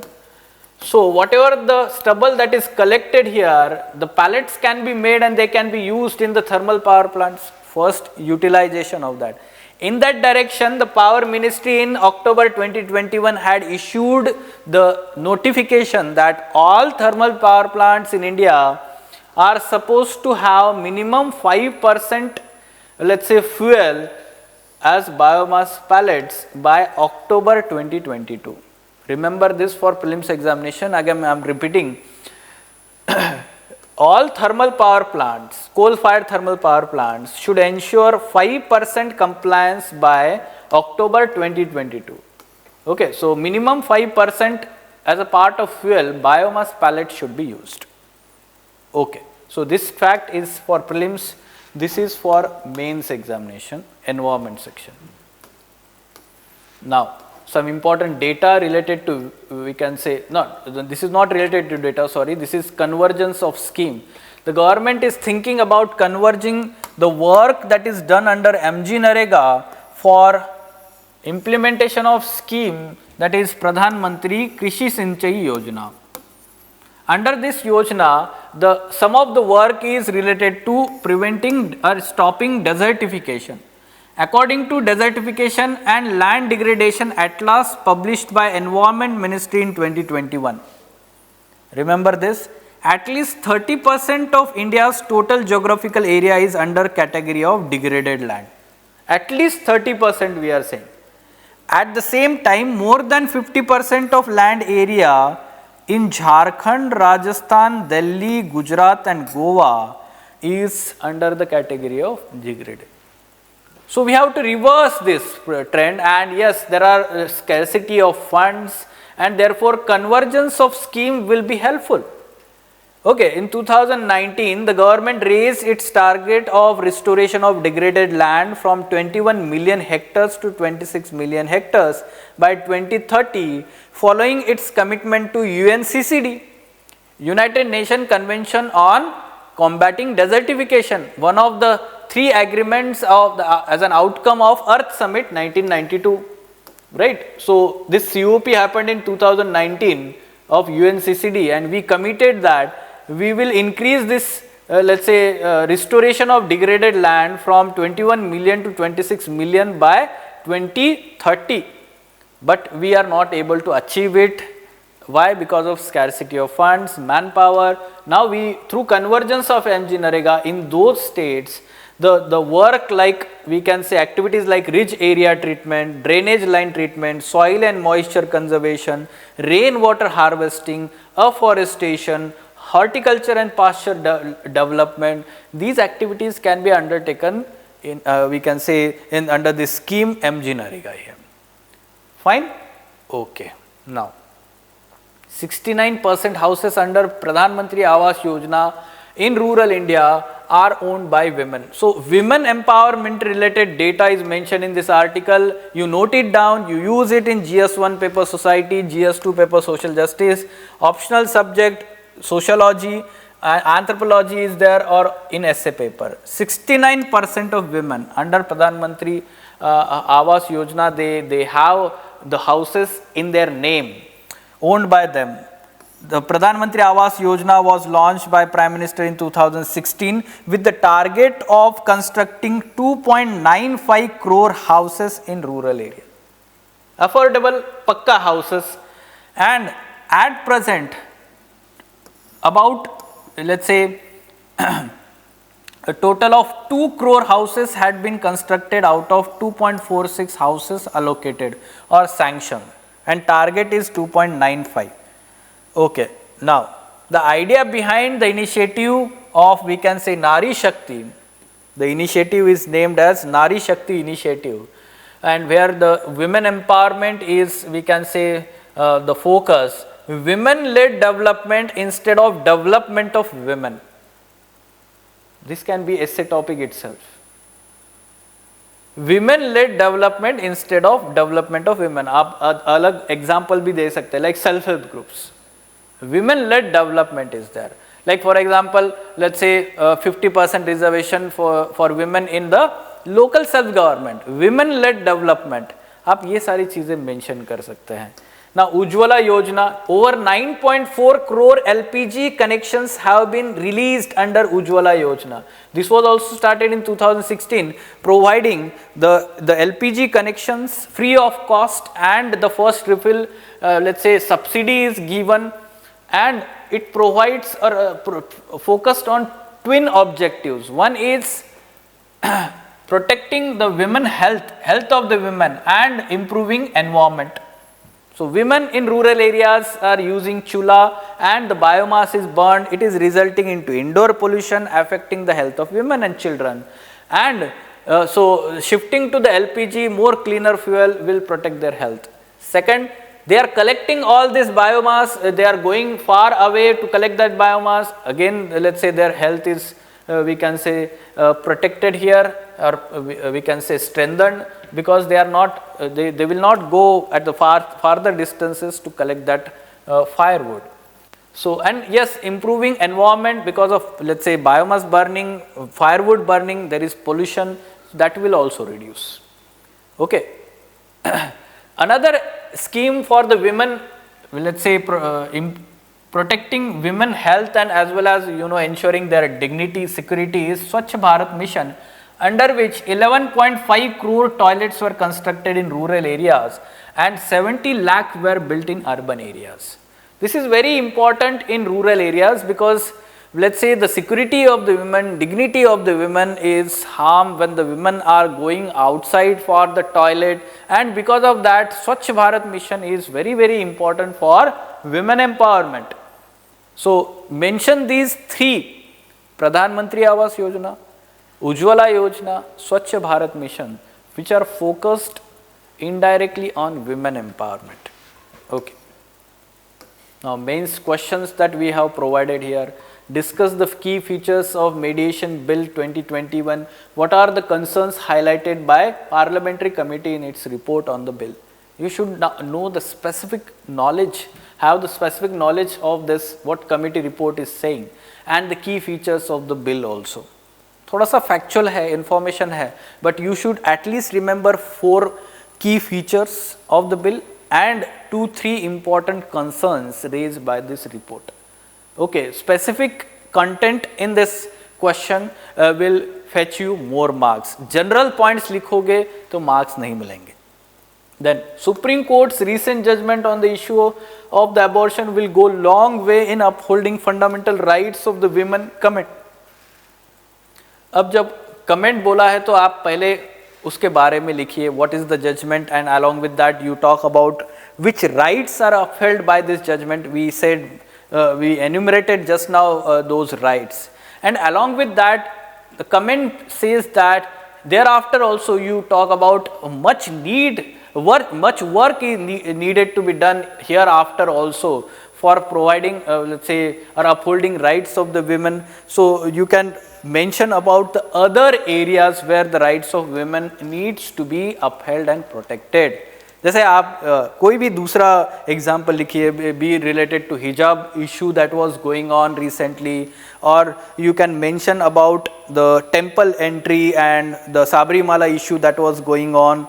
So whatever the stubble that is collected here, the pellets can be made and they can be used in the thermal power plants. First utilization of that. In that direction, the Power Ministry in October 2021 had issued the notification that all thermal power plants in India are supposed to have minimum 5%, let's say, fuel as biomass pellets by October 2022. Remember this for prelims examination. Again, I am repeating. All thermal power plants, coal-fired thermal power plants should ensure 5% compliance by October 2022. Okay, so minimum 5% as a part of fuel, biomass pellets should be used. Okay, so this fact is for prelims. This is for mains examination, environment section. Now, some important data related to, we can say, this is not related to data, sorry, this is convergence of scheme. The government is thinking about converging the work that is done under MGNREGA for implementation of scheme, that is Pradhan Mantri Krishi Sinchai Yojana. Under this Yojana, some of the work is related to preventing or stopping desertification. According to Desertification and Land Degradation Atlas published by Environment Ministry in 2021, remember this, at least 30% of India's total geographical area is under category of degraded land. At least 30% we are saying. At the same time, more than 50% of land area in Jharkhand, Rajasthan, Delhi, Gujarat and Goa is under the category of degraded. So we have to reverse this trend, and yes, there are scarcity of funds and therefore convergence of scheme will be helpful. Okay, in 2019, the government raised its target of restoration of degraded land from 21 million hectares to 26 million hectares by 2030, following its commitment to UNCCD, United Nations Convention on Combating Desertification, one of the 3 agreements of as an outcome of Earth Summit 1992, right? So this COP happened in 2019 of UNCCD, and we committed that we will increase this, let's say, restoration of degraded land from 21 million to 26 million by 2030, but we are not able to achieve it. Why? Because of scarcity of funds, manpower. Now we, through convergence of MGNREGA in those states, the work, like we can say activities like ridge area treatment, drainage line treatment, soil and moisture conservation, rainwater harvesting, afforestation, horticulture and pasture development, these activities can be undertaken in, we can say, in under this scheme MGNREGA here. Fine? Okay. Now, 69% houses under Pradhan Mantri Awas Yojana in rural India are owned by women. So, women empowerment related data is mentioned in this article. You note it down, you use it in GS1 paper society, GS2 paper social justice, optional subject sociology, anthropology is there, or in essay paper. 69% of women under Pradhan Mantri Awas Yojana, they have the houses in their name, owned by them. The Pradhan Mantri Awas Yojana was launched by Prime Minister in 2016 with the target of constructing 2.95 crore houses in rural areas. Affordable Pakka houses, and at present about, let's say, a total of 2 crore houses had been constructed out of 2.46 houses allocated or sanctioned, and target is 2.95. Okay. Now, the idea behind the initiative of, we can say, Nari Shakti, the initiative is named as Nari Shakti initiative, and where the women empowerment is, we can say, the focus, women led development instead of development of women. This can be essay topic itself. Women led development instead of development of women. आप अलग example भी दे सकते हैं, like self help groups. Women led development is there. Like for example, let's say 50% reservation for women in the local self government. Women led development. आप ये सारी चीजें mention कर सकते हैं. Now, Ujjwala Yojana, over 9.4 crore LPG connections have been released under Ujjwala Yojana. This was also started in 2016, providing the LPG connections free of cost, and the first refill, let's say, subsidy is given, and it provides focused on twin objectives. One is protecting the women health of the women, and improving environment. So women in rural areas are using chula, and the biomass is burned. It is resulting into indoor pollution, affecting the health of women and children. And so shifting to the LPG, more cleaner fuel, will protect their health. Second, they are collecting all this biomass. They are going far away to collect that biomass. Again, let's say their health is we can say protected here, or we can say strengthened, because they are not they will not go at the farther distances to collect that firewood. So, and yes, improving environment, because of, let's say, biomass burning, firewood burning, there is pollution, that will also reduce. Okay. Another scheme for the women, let's say, protecting women health, and as well as ensuring their dignity, security, is Swachh Bharat Mission, under which 11.5 crore toilets were constructed in rural areas and 70 lakh were built in urban areas. This is very important in rural areas, because let's say the security of the women, dignity of the women is harmed when the women are going outside for the toilet, and because of that Swachh Bharat Mission is very, very important for women empowerment. So mention these three: Pradhan Mantri Awas Yojana, Ujjwala Yojana, Swachh Bharat Mission, which are focused indirectly on women empowerment. Okay. Now, mains questions that we have provided here: discuss the key features of Mediation Bill 2021. What are the concerns highlighted by Parliamentary Committee in its report on the bill? You should know the specific knowledge, have the specific knowledge of this, what committee report is saying, and the key features of the bill also. थोड़ा सा factual है, information है, but you should at least remember 4 key features of the bill and 2-3 important concerns raised by this report. Okay, specific content in this question will fetch you more marks. General points लिखोगे तो marks नहीं मिलेंगे. Then Supreme Court's recent judgment on the issue of the abortion will go long way in upholding fundamental rights of the women. Comment. अब जब comment बोला है तो आप पहले उसके बारे में लिखिए, what is the judgment, and along with that you talk about which rights are upheld by this judgment. We said we enumerated just now those rights, and along with that the comment says that thereafter also you talk about much work is needed to be done hereafter also for providing let's say or upholding rights of the women. So you can mention about the other areas where the rights of women needs to be upheld and protected. जैसे आप कोई भी दूसरा example लिखिए, be related to hijab issue that was going on recently, और you can mention about the temple entry and the Sabarimala issue that was going on.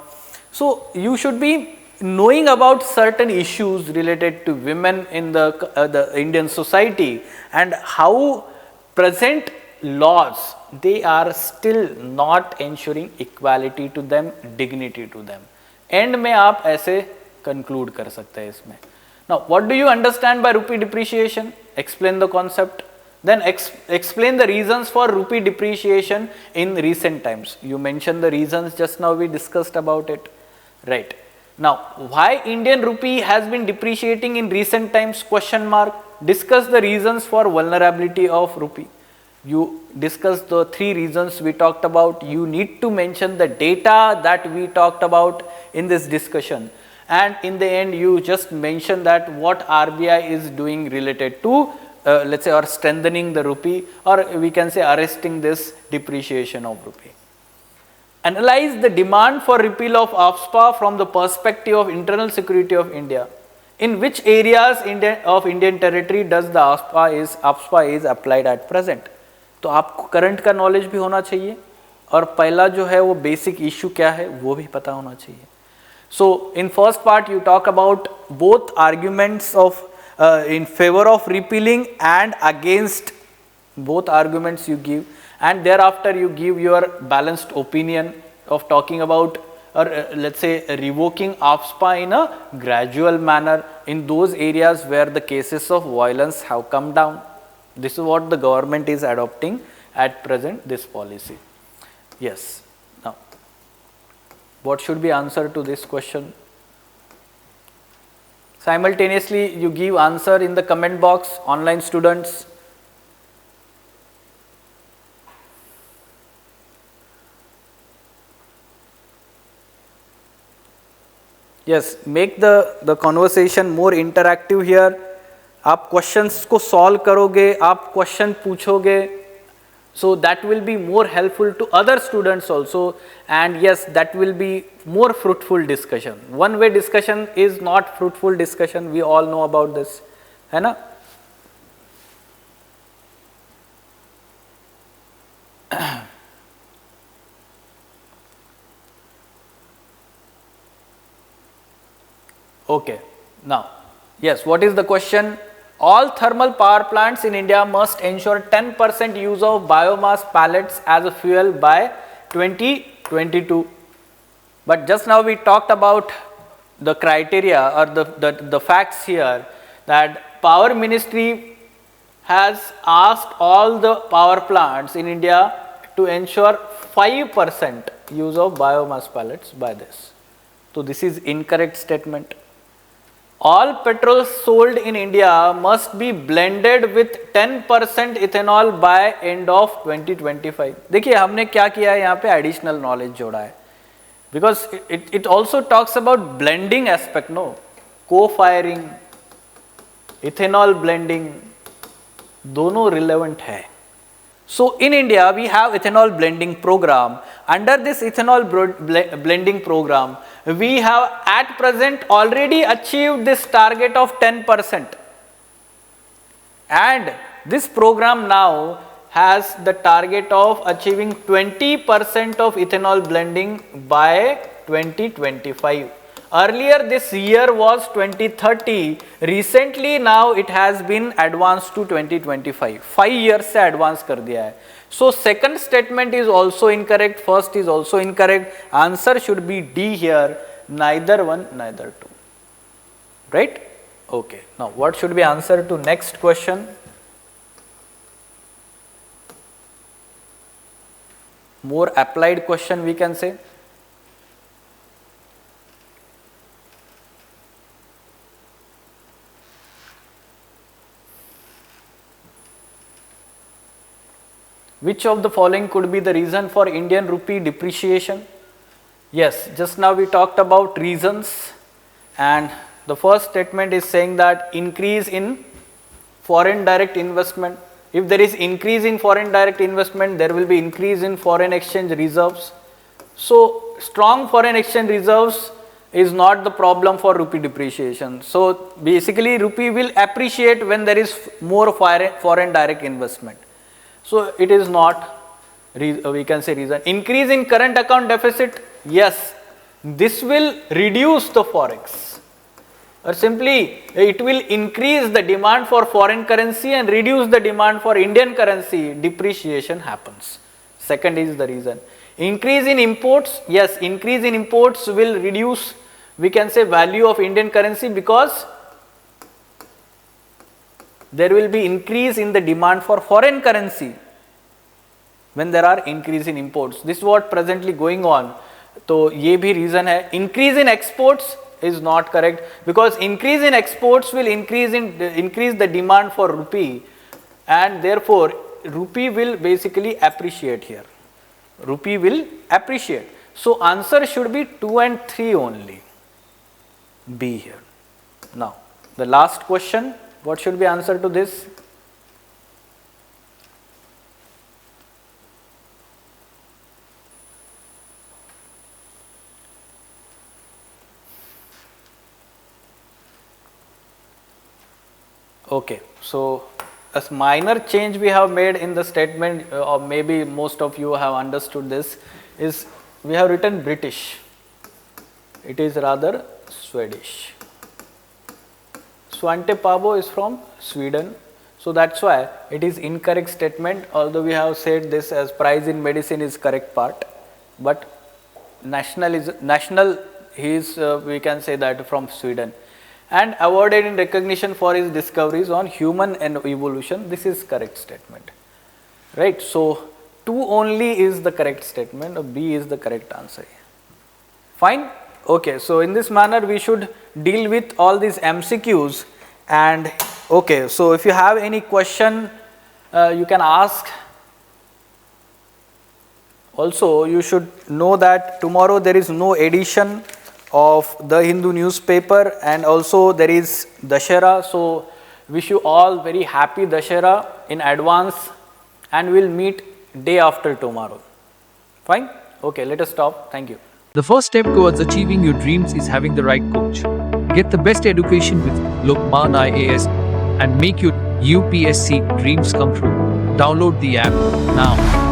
So you should be knowing about certain issues related to women in the Indian society and how present laws, they are still not ensuring equality to them, dignity to them. And में आप ऐसे conclude कर सकते हैं इसमें. Now what do you understand by rupee depreciation? Explain the concept, then explain the reasons for rupee depreciation in recent times. You mention the reasons, just now we discussed about it, right? Now why Indian rupee has been depreciating in recent times? Question mark. Discuss the reasons for vulnerability of rupee. You discuss the 3 reasons we talked about. You need to mention the data that we talked about in this discussion, and in the end you just mention that what RBI is doing related to let's say or strengthening the rupee, or we can say arresting this depreciation of rupee. Analyze the demand for repeal of AFSPA from the perspective of internal security of India. In which areas of Indian territory does the AFSPA is applied at present? तो आपको current का knowledge भी होना चाहिए, और पहला जो है वो बेसिक इशू क्या है वो भी पता होना चाहिए. So in first part you talk about both arguments of in favor of repealing and against, both arguments you give, and thereafter you give your balanced opinion of talking about, or let's say revoking AFSPA in a gradual manner in those areas where the cases of violence have come down. This is what the government is adopting at present, this policy. Yes. Now, what should be answer to this question? Simultaneously, you give answer in the comment box, online students. Yes, make the conversation more interactive here. आप questions को solve करोगे, आप question पूछोगे, so that will be more helpful to other students also, and yes, that will be more fruitful discussion. One way discussion is not fruitful discussion, we all know about this, है ना? Okay, now, yes, what is the question? All thermal power plants in India must ensure 10% use of biomass pellets as a fuel by 2022. But just now we talked about the criteria or the facts here, that Power Ministry has asked all the power plants in India to ensure 5% use of biomass pellets by this. So this is incorrect statement. All petrol sold in India must be blended with 10% ethanol by end of 2025. देखिए हमने क्या किया है यहाँ पे additional knowledge जोड़ा है, because it also talks about blending aspect, no, co-firing, ethanol blending, दोनों relevant है. So in India we have ethanol blending program. Under this ethanol blending program, we have at present already achieved this target of 10%, and this program now has the target of achieving 20% of ethanol blending by 2025. Earlier this year was 2030, recently now it has been advanced to 2025, 5 years से advance कर दिया है. So second statement is also incorrect, first is also incorrect, answer should be D here, neither one, neither two, right? Okay, now what should be answer to next question? More applied question we can say. Which of the following could be the reason for Indian rupee depreciation? Yes, just now we talked about reasons, and the first statement is saying that increase in foreign direct investment. If there is increase in foreign direct investment, there will be increase in foreign exchange reserves. So strong foreign exchange reserves is not the problem for rupee depreciation. So basically rupee will appreciate when there is more foreign direct investment. So it is not, we can say, reason. Increase in current account deficit, yes, this will reduce the forex, or simply it will increase the demand for foreign currency and reduce the demand for Indian currency, depreciation happens. Second is the reason. Increase in imports, yes, increase in imports will reduce, we can say, value of Indian currency, because there will be increase in the demand for foreign currency when there are increase in imports. This is what presently going on. So ये भी reason है. Increase in exports is not correct, because increase in exports will increase the demand for rupee, and therefore rupee will basically appreciate here. Rupee will appreciate. So answer should be 2 and 3 only. B here. Now the last question. What should be answer to this? Okay, so a minor change we have made in the statement, or maybe most of you have understood this, is we have written British. It is rather Swedish. Svante Pabo is from Sweden. So that's why it is incorrect statement, although we have said this as prize in medicine is correct part, but national he is we can say that from Sweden, and awarded in recognition for his discoveries on human and evolution. This is correct statement, right? So 2 only is the correct statement, B is the correct answer. Fine. Okay, so in this manner we should deal with all these MCQs. And okay, so if you have any question, you can ask. Also, you should know that tomorrow there is no edition of the Hindu newspaper, and also there is Dashera. So wish you all very happy Dashera in advance, and we'll meet day after tomorrow. Fine? Okay, let us stop. Thank you. The first step towards achieving your dreams is having the right coach. Get the best education with Lukmaan IAS and make your UPSC dreams come true. Download the app now.